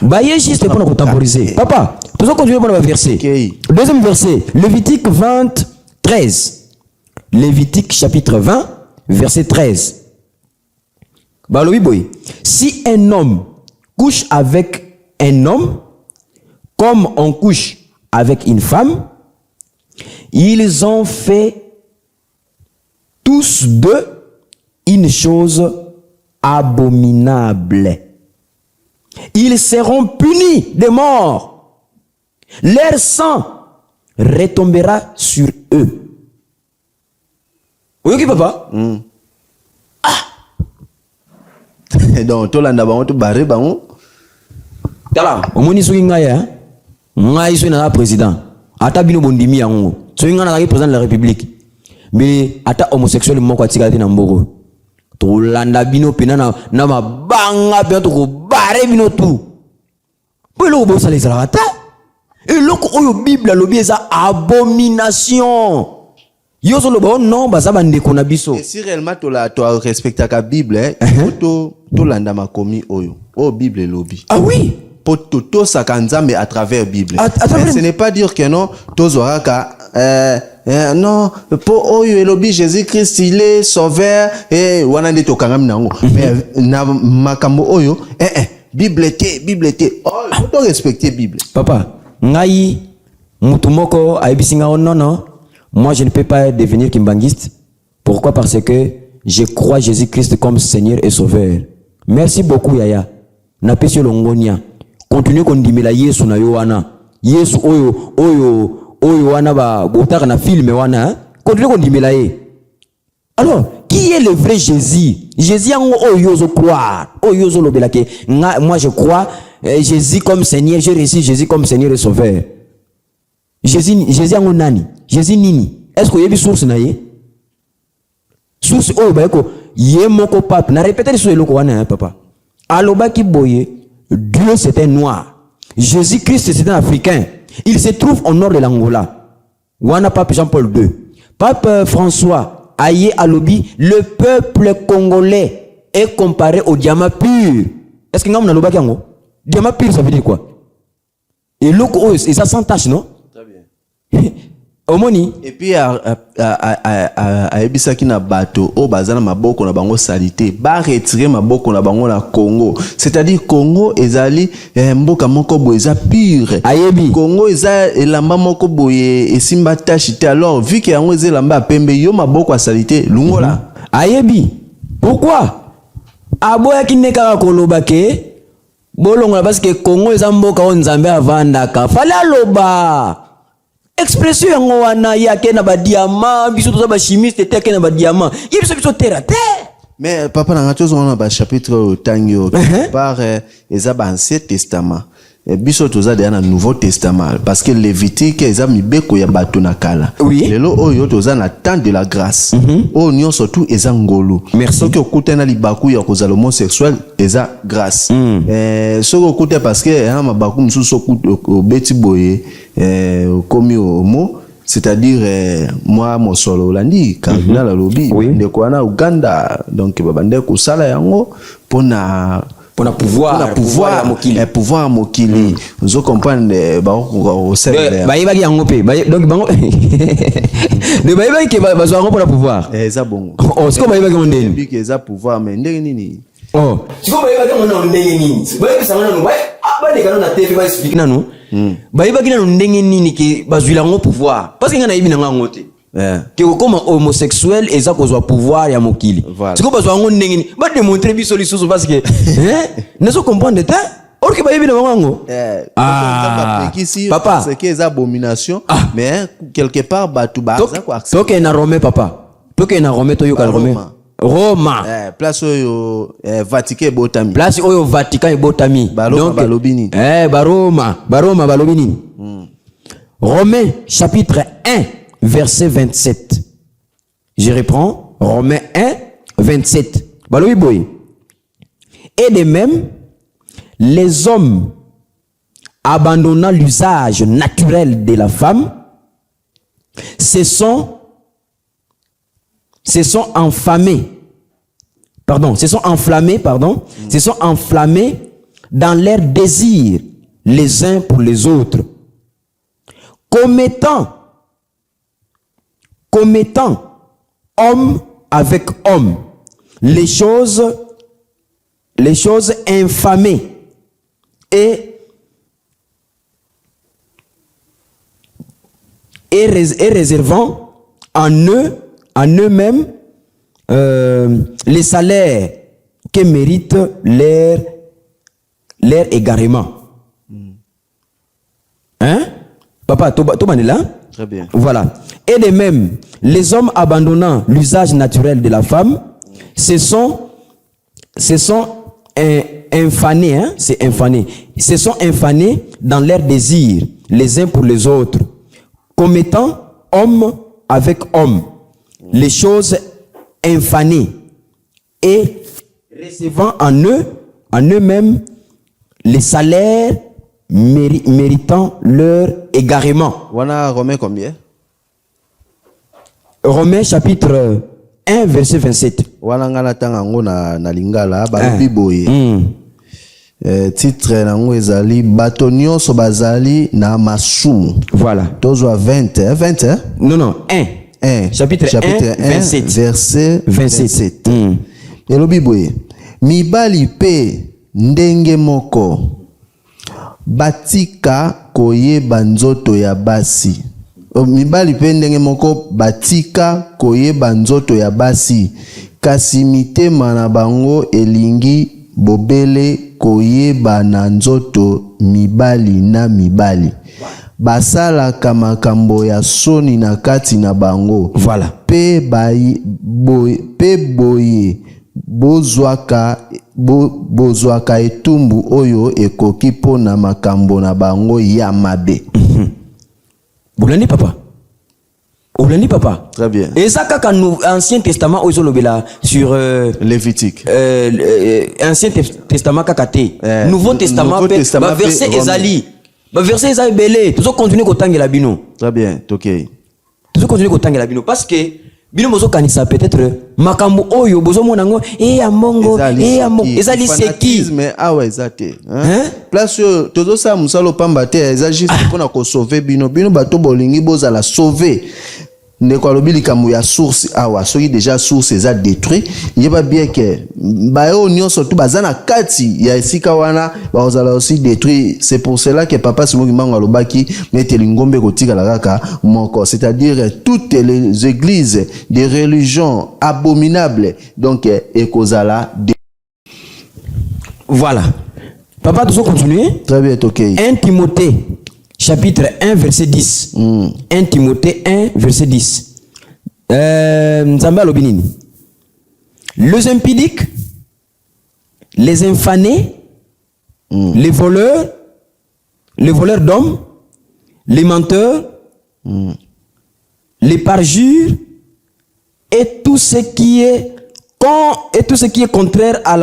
Bah, il y a juste pour nous temporiser. Papa, tu vas continuer pour le verset. Okay. Deuxième verset, Lévitique 20, 13. Lévitique chapitre 20, verset 13. Bah, oui, boy. Si un homme couche avec un homme, comme on couche avec une femme, ils ont fait tous deux une chose abominable. Ils seront punis de mort. Leur sang retombera sur eux. Oui, ok, papa? Donc, tout le monde barré, bon. Tala, au moins, ils sont là. Ils sont là, président. Ata bino bondimi yango. So inga na président de la République. Mais ata homosexuel mo kwa tika na mboko. To landa bino pena na mabanga pe to ko bare bino tout. Po lo bo sala sala ata. Et loko oyo Bible lobi eza abomination. Yo so lo bo non ba za bande ko na biso. Et si réellement to respecta ka Bible, to landa makomi oyo. Oh Bible lobi. Ah oui. Pour tout ça mais à travers Bible. Ce n'est pas dire que non, tous aura non, pour oyo elobi Jésus-Christ il est sauveur et wana de to kangam nango. Mais na makambo oyo Bible te. Oh, il faut respecter Bible. Papa, ngai mutumoko aibisinga non. Moi je ne peux pas devenir kimbangiste. Pourquoi? Parce que je crois Jésus-Christ comme Seigneur et Sauveur. Merci beaucoup Yaya. Na pesio longonia. Continue kondimela Yesu na Yohana. Yesu oyo wana ba botaka na film wana, hein? Continue kondimela ye. Alors, qui est le vrai Jésus? Jésus en oyo zo croire. Oyo zo lobela ke moi je crois Jésus comme Seigneur, je reçois Jésus comme Seigneur et Sauveur. Jésus en nani? Jésus nini? Est-ce que yebi source na ye? Source oyo ba ko ye moko pape. Na répéter sur eloko wana, hein, papa. Aloba ki boye Dieu c'était noir. Jésus-Christ c'était un Africain. Il se trouve au nord de l'Angola. Wana Pape Jean-Paul II. Pape François Aye Alobi, le peuple congolais est comparé au diamant pur. Est-ce que nous avons le diamant Diamant pur, ça veut dire quoi? Et l'eau, ça sans tache, non? Très bien. Omoni. Et puis a ebisaki na bato o bazana maboko na bango salité ba retirer maboko na bango na Congo, c'est-à-dire Congo ezali mboka moko boye eza pure. Ayebi Congo eza elamba moko boye esimba tachite. Alors vu que yango elamba pembe yo maboko a salité lungola. Ayebi pourquoi aboya kineka koloba ke bolongola parce que Congo eza mboka o nzambe avandaka fala loba expression yango wana yake na ba diamant biso toza ba chimiste teke na ba diamant biso terre terre. Mais papa na ngato on a ba chapitre tangio par eza ba ancien testament biso toza de na nouveau testament parce que Lévitique eza mibeko ya bato na kala. Oui. Lelo oyo toza na temps de la grâce. O nyon surtout eza ngolo. Merci. Soki okuta na libaku ya kozala homosexuel eza grâce. Soki okuta parce que na mabaku mususu obeti boye komi homo, c'est-à-dire moi mon solo olandi cardinal alobi ndeko wana Uganda donc babande ko sala yango pona pouvoir mokili. Vous comprenez ba ko servir ba yeba ki yango pe donc bango de ba yeba ki ba zo pour pouvoir eza bongo. Oh siko ba yeba ki ndeni bi ke eza pouvoir mais ndenge nini oh siko ba yeba ki ndenge nini ba yeba sanga no ba de kana na TV ba explique nanu ba yeba ki ndenge nini ki ba zuila ngo pouvoir parce que ngana yibi na ngo te que comme homosexuel eza kozwa pouvoir ya mokili siko bazwa ngo ndenge nini ba démontrer biso lisusu parce que ne so comprendre te or que ba yebi na bango papa c'est que eza abomination mais quelque part batu ba za ko accepter. Donc na Rome papa donc na Rome to yo ka Rome Roma place oyo Vatican botami place oyo Vatican botami donc balobini Baroma balobini Romains chapitre 1 verset 27. Je reprends Romains 1 27. Balobi boy. Et de même les hommes abandonnant l'usage naturel de la femme se sont enflammés dans leur désir les uns pour les autres, commettant homme avec homme les choses infamées et réservant en eux-mêmes les salaires que méritent leur égarement. Hein? Papa, tout est là? Très bien. Voilà. Et de même, les hommes abandonnant l'usage naturel de la femme se sont infanés, hein? C'est infané. Se sont infanés dans leurs désirs, les uns pour les autres, commettant homme avec homme les choses infanées et recevant en eux-mêmes les salaires méritant leur égarement. Wana Romains combien? Romains chapitre 1 verset 27. Wana ngana tangango na lingala balobi boye. Titre nango ezali bato nyonso bazali na masumu. Voilà. Tozwa 20 hein? Non 1. Chapitre 1 27. Verset 27. Elobi boye. Mibali pe ndenge moko batika koyeba nzoto ya basi. Mibali pe ndenge moko batika koyeba nzoto ya basi, kasi mitema na bango elingi bobele koyeba na nzoto mibali na mibali. Basalaka makambo ya soni na kati na bango. Voilà. Pe boye bozwaka etumbu oyo ekoki pona makambo na bango ya mabe. Boulani papa. Très bien. Et ça quand Ancien Testament aux olobela sur Lévitique. Ancien Testament kakate. Nouveau Testament verset ezali. Verset ezali belé. Toujours continuer kotangela bino. Très bien. OK. Toujours continuer kotangela bino parce que bino bozo kanisa peut-être makambo oyo bozo monango amongo ezali seki mais awa ezate hein place tozo sa musalo pamba te ezali juste pona ko sauver bino bato bolingi bozala sauver ndeko alobi likambo ya source awa soki déjà source eza détruit yeba bien que bayo nyonso tu bazana kati ya esika wana bazala aussi détruit. C'est pour cela que papa Simoki Mbango alobaki meteli ngombe kotika la kaka moko, c'est-à-dire toutes les églises des religions abominables donc ekozala. Voilà. Papa, tu peux continuer? Très bien, OK. 1 Timothée chapitre 1 verset 10. 1 Timothée 1 verset 10. Nzamba lobinini. Les impudiques, les infanés, les voleurs d'hommes, les menteurs, les parjures et tout ce qui est contraire à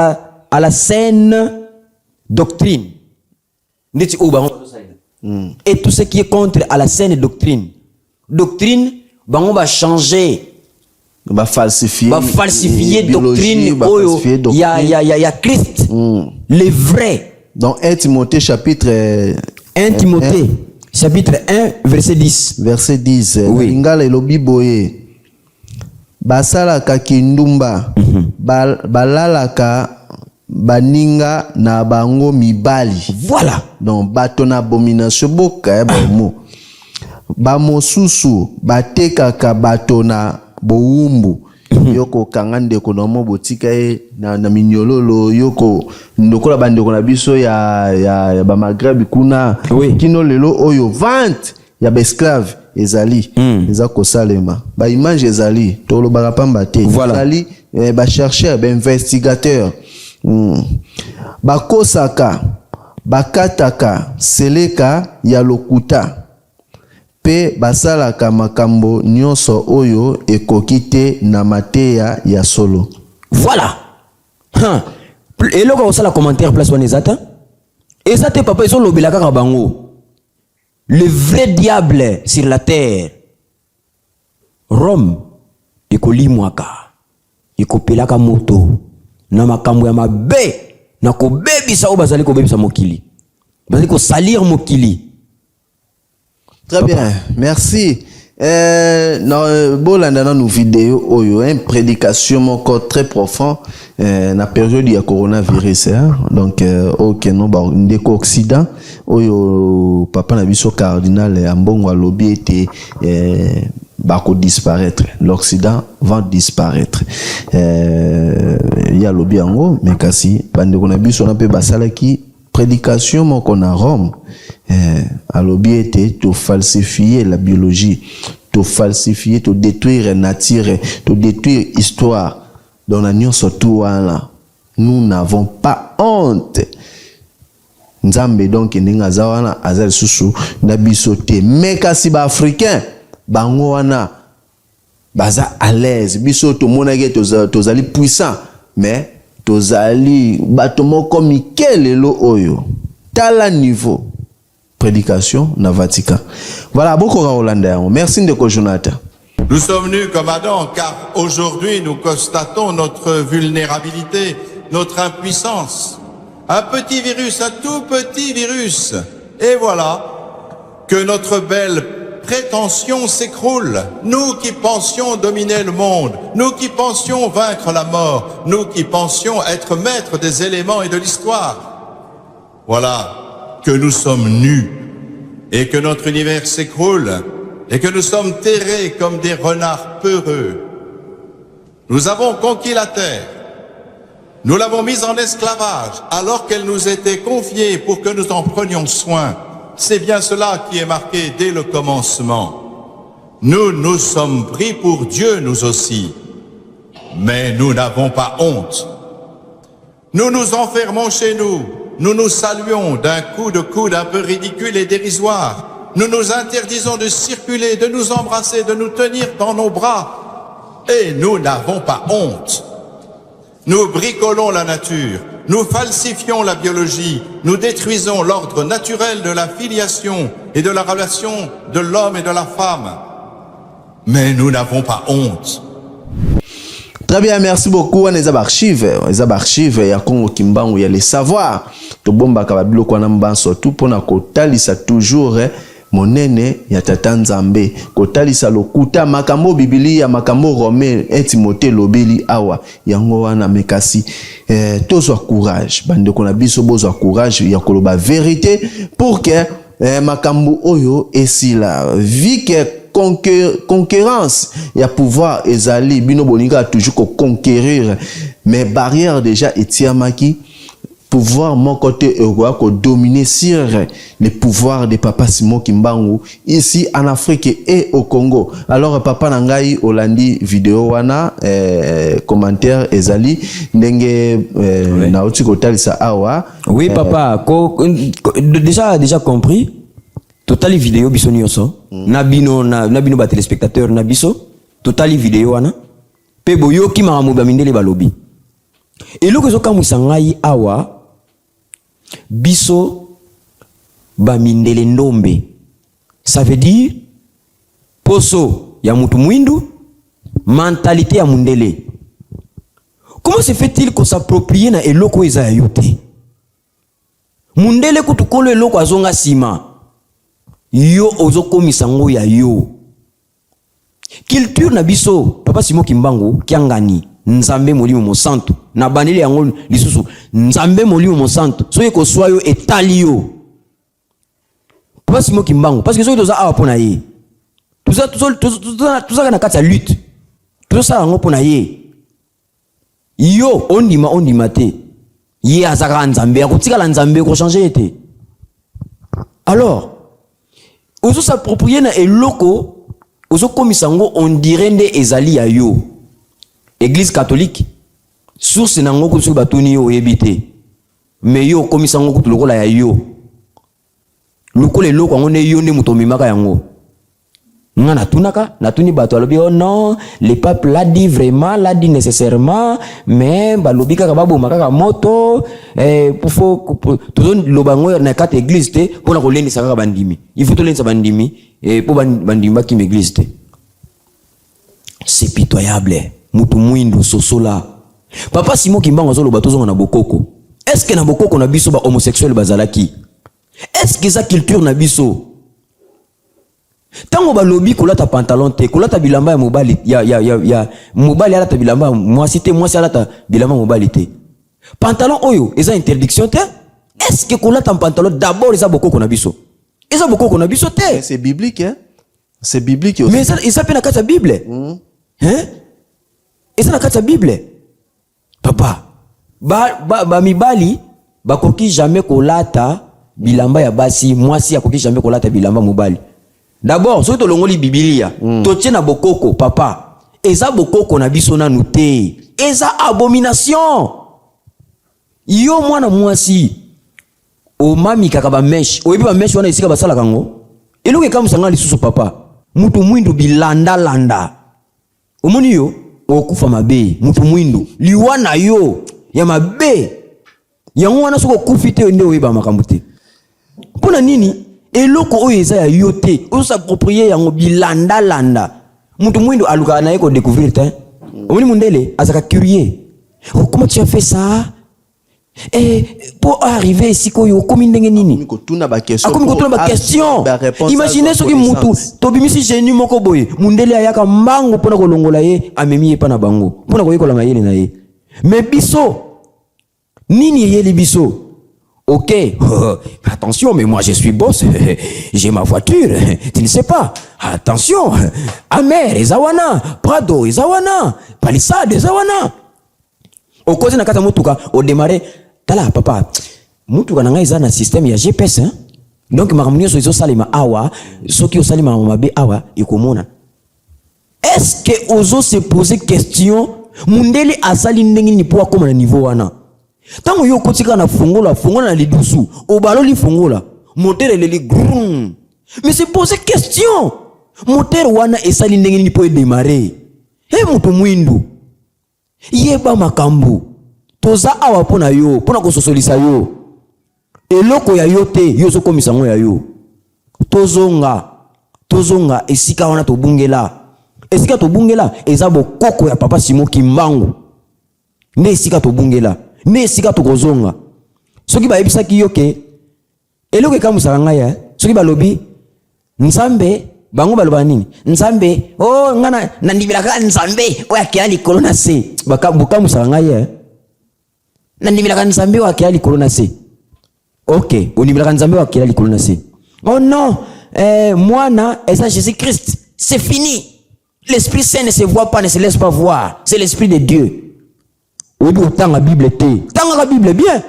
la saine doctrine. Et tout ce qui est contre à la saine doctrine. Doctrine, on va changer. Va falsifier doctrine. Il y a Christ. Les vrais. Dans 1 Timothée chapitre 1 Timothée chapitre 1 verset 10. Verset 10. Oui. Ngala elobi boye. Basalaka kindumba. Balalaka baninga na bango mibali. Voilà. Donc bato na abomination boka mo. Ba mosusu batekaka bato na boumbu. Yoko kangande ko nomo botika na minyololo yoko ndokola bandeko na biso ya ba Maghreb kuna. Oui. Kino lelo oyo vente ya ba esclave ezali eza ko salema ba image ezali tolo bakapamba te. Voilà. Ezali ba chercheur ba investigateur. Bakosaka bakataka seleka ya lokuta pe basalaka makambo nyonso oyo ekokite na mateya ya solo. Voilà. Et là on va commentaire place on ezata. Et ça te papa ils sont lobela kaka bango. Le vrai diable sur la terre. Rome ekolimwaka. Ekopelaka moto. Na makambo ya mabe na ko bebisa o bazali ko bebisa mokili. Bazali ko salir mokili. Très bien, merci. Dans nos vidéos, oyo, une prédication encore très profond na période du coronavirus. Donc, ok, non, bah, ndeko Occident, oyo, papa na biso cardinal ambongo lobby était bako disparaître. L'Occident va disparaître. Il y a lobby en haut, mais kasi, bandeko na biso na pe basala ki prédication mon qu'on a Rome. À lobby était de falsifier la biologie, de falsifier, de détruire la nature, de détruire l'histoire. Dans la nuit surtout là, nous n'avons pas honte. Nzambe donc ninga zawana azal susu na bisote mais kasi ba africain bango wana baza à l'aise bisoto monage tozali puissant mais tozali batomo comme kelelo oyo tala niveau prédication na Vatican. Voilà, beaucoup Hollandais. Merci de Jonathan. Nous sommes nus comme Adam, car aujourd'hui nous constatons notre vulnérabilité, notre impuissance. Un petit virus, un tout petit virus. Et voilà que notre belle prétention s'écroule. Nous qui pensions dominer le monde, nous qui pensions vaincre la mort, nous qui pensions être maîtres des éléments et de l'histoire. Voilà que nous sommes nus et que notre univers s'écroule et que nous sommes terrés comme des renards peureux. Nous avons conquis la terre. Nous l'avons mise en esclavage alors qu'elle nous était confiée pour que nous en prenions soin. C'est bien cela qui est marqué dès le commencement. Nous nous sommes pris pour Dieu, nous aussi. Mais nous n'avons pas honte. Nous nous enfermons chez nous. Nous nous saluons d'un coup de coude un peu ridicule et dérisoire. Nous nous interdisons de circuler, de nous embrasser, de nous tenir dans nos bras. Et nous n'avons pas honte. Nous bricolons la nature, nous falsifions la biologie, nous détruisons l'ordre naturel de la filiation et de la relation de l'homme et de la femme. Mais nous n'avons pas honte. Très bien, merci beaucoup. On les archives, il y a Congo Kimbangu, il y a les savoirs. To bomba kababilo kwa namba surtout pour na kotalisa toujours monene ya tata Nzambe kotalisa lokuta makambo biblia makambo Romain et Timothée lobeli awa yango wana mekasi tozwa courage bande ko na biso bozwa courage ya koloba vérité pour que makambo oyo esila vi que concurrence il y a pouvoir ezali bino bolinga toujours ko conquérir mais barrière déjà etiamaki pouvoir mon côté ko dominer sur les pouvoirs de papa Simon Kimbangu ici en Afrique et au Congo. Alors papa nangai Olandi vidéo wana commentaire ezali ndenge na oti ko talisa awa. Oui papa déjà compris. Total vidéo biso nyonso na bino ba téléspectateurs na biso total vidéo wana pe boyo ki maramu ba mindele balobi. Et loko zo kamwisa ngai awa biso ba mindele ndombe. Ça veut dire poso ya mutu mwindu, mentalité ya mundele. Comment se fait-il qu'on s'approprie na eloko eza ya yote? Mundele kutukolo eloko azonga sima. Yo ozo komisa ngo ya yo. Culture na biso papa Simon Kimbangu kiangani Nzambe molimo mo santo na baneli yango lisusu Nzambe molimo mo santo so yeko swayo etali yo papa Simon Kimbangu parce que so toza awa pona ye tuza na kati ya lutte tuza yango pona ye yo ondima te ye azaka Nzambe akotikala Nzambe ko changer ete. Alors ozo s'approprier na eloko ozo komisango on dirait nde ezali ya yo. Église catholique source nango ko so batuni yo ebité mais yo komisango ko lokola ya yo lokola eloko ngo ne yo nde mutomimaka yango nga natuni bato alobi oh non le pape l'a dit vraiment l'a dit nécessairement mais balobi kaka baboma kaka moto pour tozon lobango na kata église te pona kolendisa kaka bandimi il faut tolendisa bandimi po bandimi bakima église te. C'est pitoyable mutu mwindu sosola papa Simon Kimbangu azoloba tozonga na bokoko. Est-ce que na bokoko na biso ba homosexuel bazalaki? Est-ce que ça culture na biso? Tango balobi kolata pantalon te kolata bilamba ya mobali ya mobali alata bilamba mwasi te mwasi alata bilamba mobali te. Pantalon oyo eza interdiction te? Est-ce que kolata pantalon d'abord eza bokoko na biso? Eza bokoko na biso te? C'est biblique hein? C'est biblique aussi. Mais ça pe na kata Bible. Hein? Eza na kata Bible. Papa ba mibali bakoki jamais kolata bilamba ya basi mwasi akoki jamais kolata bilamba mobali. D'abord soki tolongoli Biblia totie na bokoko papa eza bokoko na biso nanu te eza abomination. Yo mwana mwasi omami kaka ba mesh oyebi ba mesh wana esika basala kango eluke kama sanga lisusu papa mutu mwindu bilanda landa omoni yo okufa mabe mutu mwindu liwana yo ya mabe yango wana soko kufite nde oyeba makambo te pona nini eloko oyo eza ya yo te osaproprier yango bilanda landa mutu mwindu aluka na yeko découvrir te omoni mundele azaka curieux comment tu as fait ça pour arriver ici koyo komi ndenge nini kotuna ba question akomi kotuna ba question imaginez soki mutu tobimisi genu moko boye mundele ayaka mbango pona kolongola ye amemi ye pa na bango pona koyekola mayele na ye mais biso nini yeli biso. Ok, attention, mais moi je suis boss, j'ai ma voiture, tu ne sais pas. Attention, Amer, Ezawana, Prado, Ezawana, Palisade, Ezawana. Au cause na kata mutuka, au démarrer, tala papa, mutuka na nga eza na système ya GPS, hein? Donc makamnyo so izo salima awa, soki o salima mabe awa, ikomona. Est-ce que ozo se poser question, mundele asali ndenge ni po akoma na niveau wana? Tango yo kotika na fungola na lidusu obalo li fungola moteur eleli grum mais c'est poser question moteur wana esali ndenge ni po démarrer mutu mwindu yeba makambo toza awa pona yo pona kososolisa yo eloko ya yo te yo so komisa ngo ya yo tozonga esika wana tobungela eza bokoko ya papa Simon Kimbangu ne esika tobungela ne sika tokozonga soki ba ebisaki yoke eloko kamusaka ngai soki balobi nzambe bango baloba nini nzambe oh ngana nandimilaka nzambe oya kia likolo na se bakamusaka ngai nandimilaka nzambe oya kia likolo na se. Ok ondimilaka nzambe oya kia likolo na se. Oh non mwana eza Jésus Christ c'est fini. L'Esprit Saint ne se voit pas, ne se laisse pas voir, c'est l'Esprit de Dieu. Oui, tant la Bible tant la Bible bien.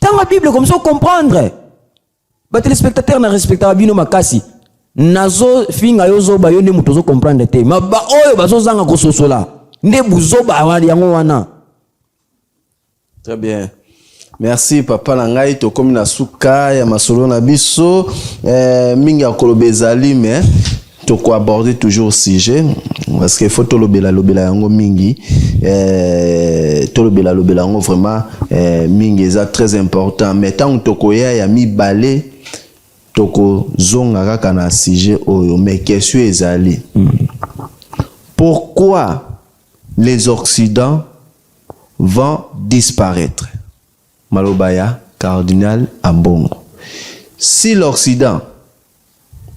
Tant la Bible comme ça comprendre. Ba téléspectateur na respecta bino makasi. Nazo finga yozo ba yone mutozo comprendre te. Ma ba oyo bazo zanga ko sosola. Nde buzo ba yango wana. Très bien. Merci papa nangai to komi na suka ya masolo na biso mingi akolobezali mais to ko aborder toujours sujet parce que faut lobela yango mingi to lobela yango vraiment mingi eza très important mais tant to koya ya mibale to ko zonga kaka na sujet oyo mais question ezali pourquoi les occidents vont disparaître. Malobaya cardinal Ambongo. Si l'Occident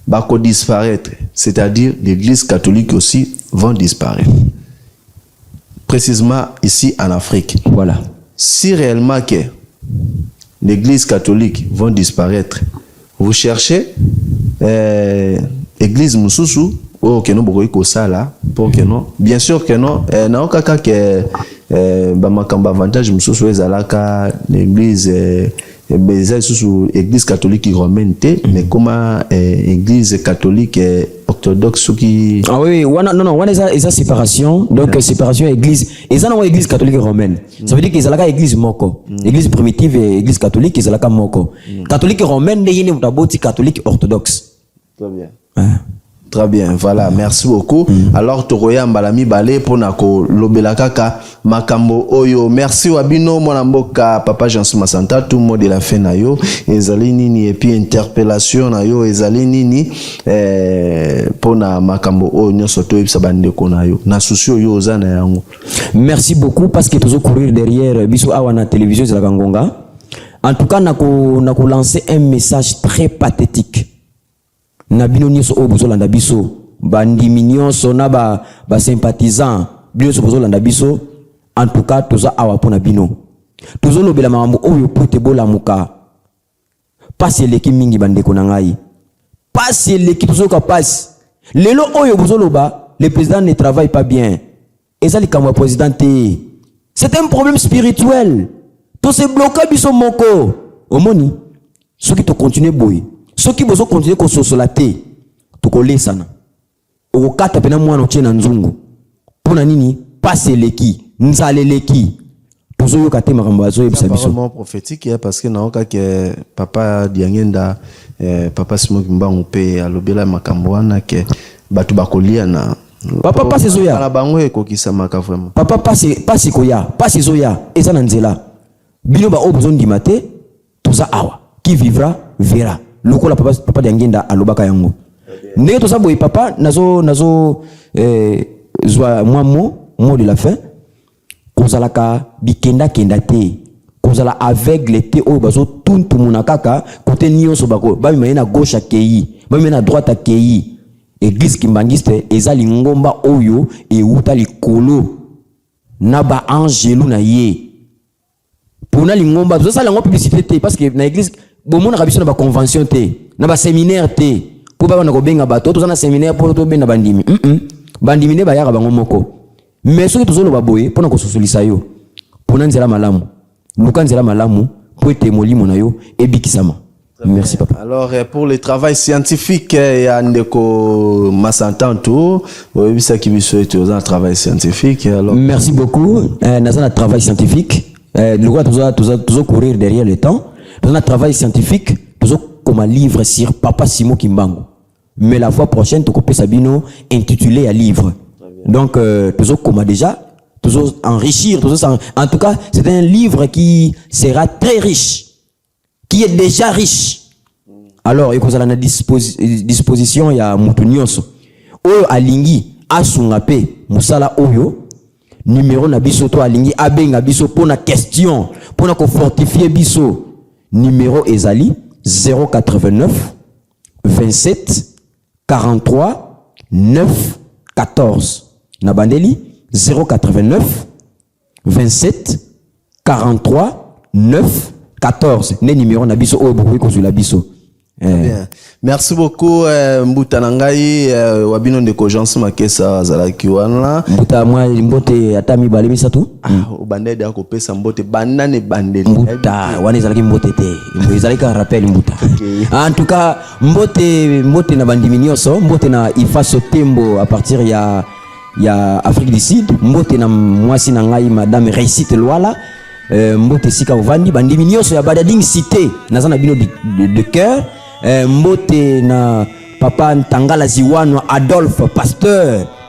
va disparaître, c'est-à-dire l'Église catholique aussi vont disparaître. Précisément ici en Afrique. Voilà. Si réellement que l'Église catholique vont disparaître, vous cherchez Église Mususu, oh que non beaucoup ça là, pour que non. Bien sûr que non. Non kaka que bamakamba avantage Mususu ezalaka l'église sous église catholique romaine mais comme église catholique orthodoxe qui ah oui non wana eza séparation donc séparation église eza na église catholique romaine ça veut dire que ezalaka église moko église primitive et église catholique ezalaka moko catholique romaine nde yene mutaboti catholique orthodoxe. Très bien. Très bien, voilà, merci beaucoup. Alors, Toroya Mbalami Balé pour Nako Lobelakaka Makambo Oyo. Merci Wabino Monamboka, Papa Jansu Masanta, tout le monde de la fin na yo. Ezali nini et puis interpellation na yo. Ezali nini pour na Makambo Oyo nyosoto ibsa bandeko na yo. Na susio yo ozana yango. Merci beaucoup parce que toujours courir derrière biso awa na télévision de la Kangonga. En tout cas, nako lancé un message très pathétique. Nabino nyonso o bozolanda biso bandimi nyonso na ba sympathisant biso bozolanda biso en tout cas toza awa pona bino tozolobela makambo oyo pote bola muka pasi eleki mingi bandeko na ngai pasi eleki tozoka pasi lelo oyo bozoloba le président ne travaille pas bien ezali kamwa président te c'est un problème spirituel to se bloquer biso moko omoni soki to continuer boy soki bozo continuer ko sosola te to kolesana okata pena mwana otie na nzungu pona nini passe leki nzale leki tozo yoka te makambo azo yebisa biso vraiment prophétique parce que naoka ke papa Diangenda papa Simon Kimbangu pe alobela makambo wana ke batu bakolia na papa passe zoya na bango ekokisa maka vraiment papa passe koya passe zoya eza na nzela bino ba obozo ndima te toza awa qui vivra verra lokola papa Diangenda alobaka yango ndenge toza boye papa nazo zwa mot de la fin kozalaka bikenda kenda te kozala aveugle te oyo bazo tuntu muna kaka kote nyonso bako bamema na gauche akei bamema na droite akei église kimbangiste ezali ngomba oyo euta likolo na ba angelu na ye pona lingomba tozosala ngo publicité te parce que na église bomona kabiso na ba convention te na ba séminaire te po ba na ko benga bato toza na séminaire po to benda bandimi bandimi ne ba yaka bango moko mais soki tozolo ba boye pona ko sosolisa yo pona nzela malamu luka nzela malamu po ete molimo na yo ebikisama. Merci papa. Alors pour le travail scientifique il y a ndeko Masantanto ça qui souhaite un travail scientifique alors merci beaucoup dans un travail scientifique le quoi toujours courir derrière le temps dans un travail scientifique toujours comme un livre sur Papa Simon Kimbangu mais la fois prochaine tu copies Sabino intitulé un livre donc toujours comme déjà toujours enrichir toujours en tout cas c'est un livre qui sera très riche qui est déjà riche. Alors, il y a une disposition, il y a mutu nyonso. Oyo alingi asunga pe musala oyo numéro na biso to alingi abenga biso pona question pona ko fortifier biso numéro ezali 089 27 43 9 14 na bandeli 089 27 43 9 14 ne numéro na biso oyo bokoki kozula biso. Bien. Merci beaucoup Mbuta Nangai wabino ndeko Jansu Makesa zalaki wana Mbuta mwa mbote atami bale misatu obande de ko pesa mbote banane bandeli Mbuta wana zalaki mbote te zalaki un rappel Mbuta en tout cas mbote na bandimi nyonso mbote na Ifaso Tembo à partir ya Afrique du Sud mbote na mwasi na ngai madame Réussite Lwala mbote sika ovandi bandimi nyonso ya Badading cité nazana bino de cœur mbote na papa Ntangala Ziwano Adolphe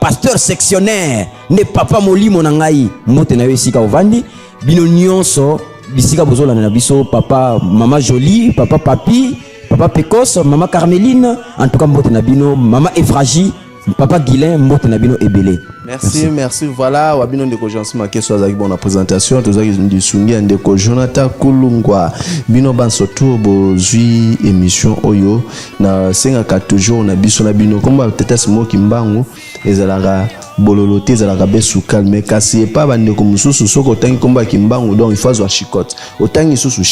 pasteur sectionnaire ne papa molimo na ngai mbote na yo sika ovandi bino nyonso bisika bozola na biso papa mama Jolie papa Papi papa Pecos mama Carmeline en tout cas mbote na bino mama Efragie papa Guilain mbote na bino ebele. Merci. Voilà, wabino ndeko Jansu Makesa azaki bona présentation, tozaki ndisungi ndeko Jonathan Kulungwa. Bino bansoto bozui émission oyo na sengaka toujours na biso na bino komba tete Simon Kimbangu ezalaka bololote ezalaka besu calme kasi pa bandeko mususu soko tangi komba Kimbangu donc il faut azwa chicote. Otangi susu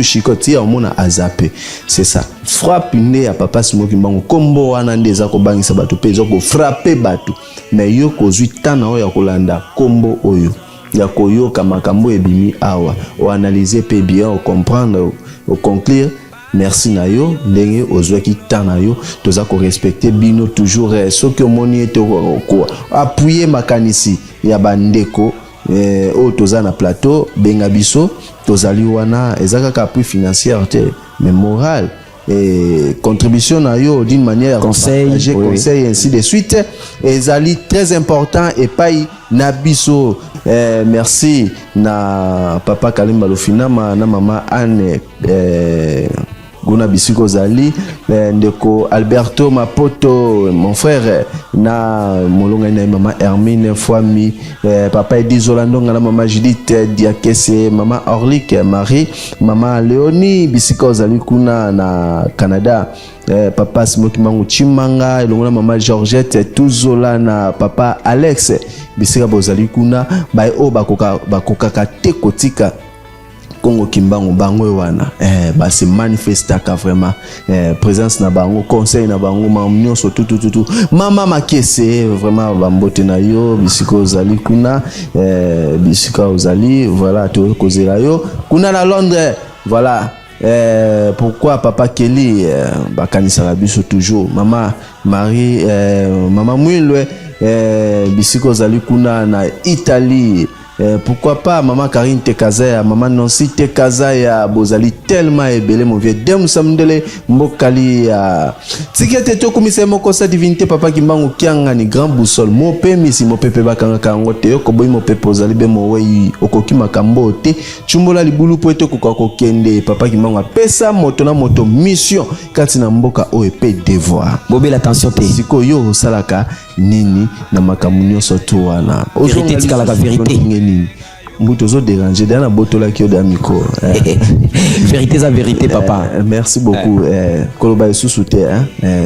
chicote ya omona azape. C'est ça. Frappe ne ya papa Simon Kimbangu kombo wana ndeza ko bangisa bato pe ezoko frapper bato. Mais yo kozwi tana oyo kolanda kombo oyo ya koyoka makambo ebimi awa o analyser pe bien o comprendre o conclure merci na yo ndenge ozwaki tana yo toza ko respecter bino toujours soki omoni ete ko appuyer makanisi ya bandeko o toza na plateau benga biso tozali wana ezaka ka appui financier te mais moral contribution na yo d'une manière conseil, conseil ainsi de suite ezali très important et pai na biso merci na papa Kalimba Lofinama na mama Anne Guna Bisiko Zali, ndeko Alberto Mapoto, mon frère, na molonga na maman Hermine Fwami, papa Edi Zolandonga na maman Judith Diakese, maman Orlik Marie, maman Léonie Bisiko Zali kuna na Canada, papa Smoki Mangu Chimanga, elongo na maman Georgette Tuzola na papa Alex Bisika Bozali kuna, ba o bakoka kate kotika Congo Kimbango bango wana ba se manifestaka vraiment présence na bango conseil na bango mamnyo so tout mama makese vraiment bambote na yo bisiko zali kuna bisika ozali voilà to kozela yo kuna na Londres voilà pourquoi papa Kelly bakanisa la biso toujours mama Marie mama Mwilwe bisiko zali kuna na Italie. Pourquoi pas maman Karine Tekazaya, maman Nancy Tekazaya, bozali tellement ebele mon vieux dem samdele mbokali ya tikete to commissaire mokosa divinité papa Kimbangu kianga ni grand boussole mo pe misi mo pepe bakanga kango te ko boy mo pepe ozali be mo wei okoki makambo te chumbola libulu po ete ko kokende papa Kimbangu apesa moto na moto mission kati na mboka o epe devoir bobela attention te siko yo salaka nini na makamunyo soto wana vérité tikala ka vérité Mbuto zo déranger dans la botola qui de micro. Vérité sa vérité papa. Merci beaucoup. Koloba sous-souté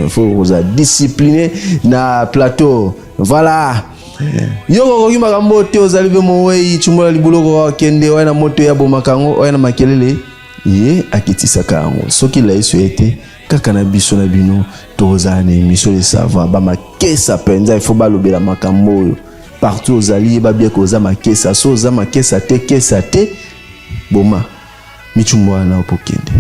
faut vous discipliner na plateau. Voilà. Yo ko makambo te ozali be mo wei chumbola libulu ko kende wana moto ya bomakango wana makelele ye akitisa kango. Soki la yesu ete kaka na biso na bino tozane miso le savoir ba makesa penza il faut balobela makambo partout aux alliés babia koza makesa so za makesa te kesa te boma michumwa na opokende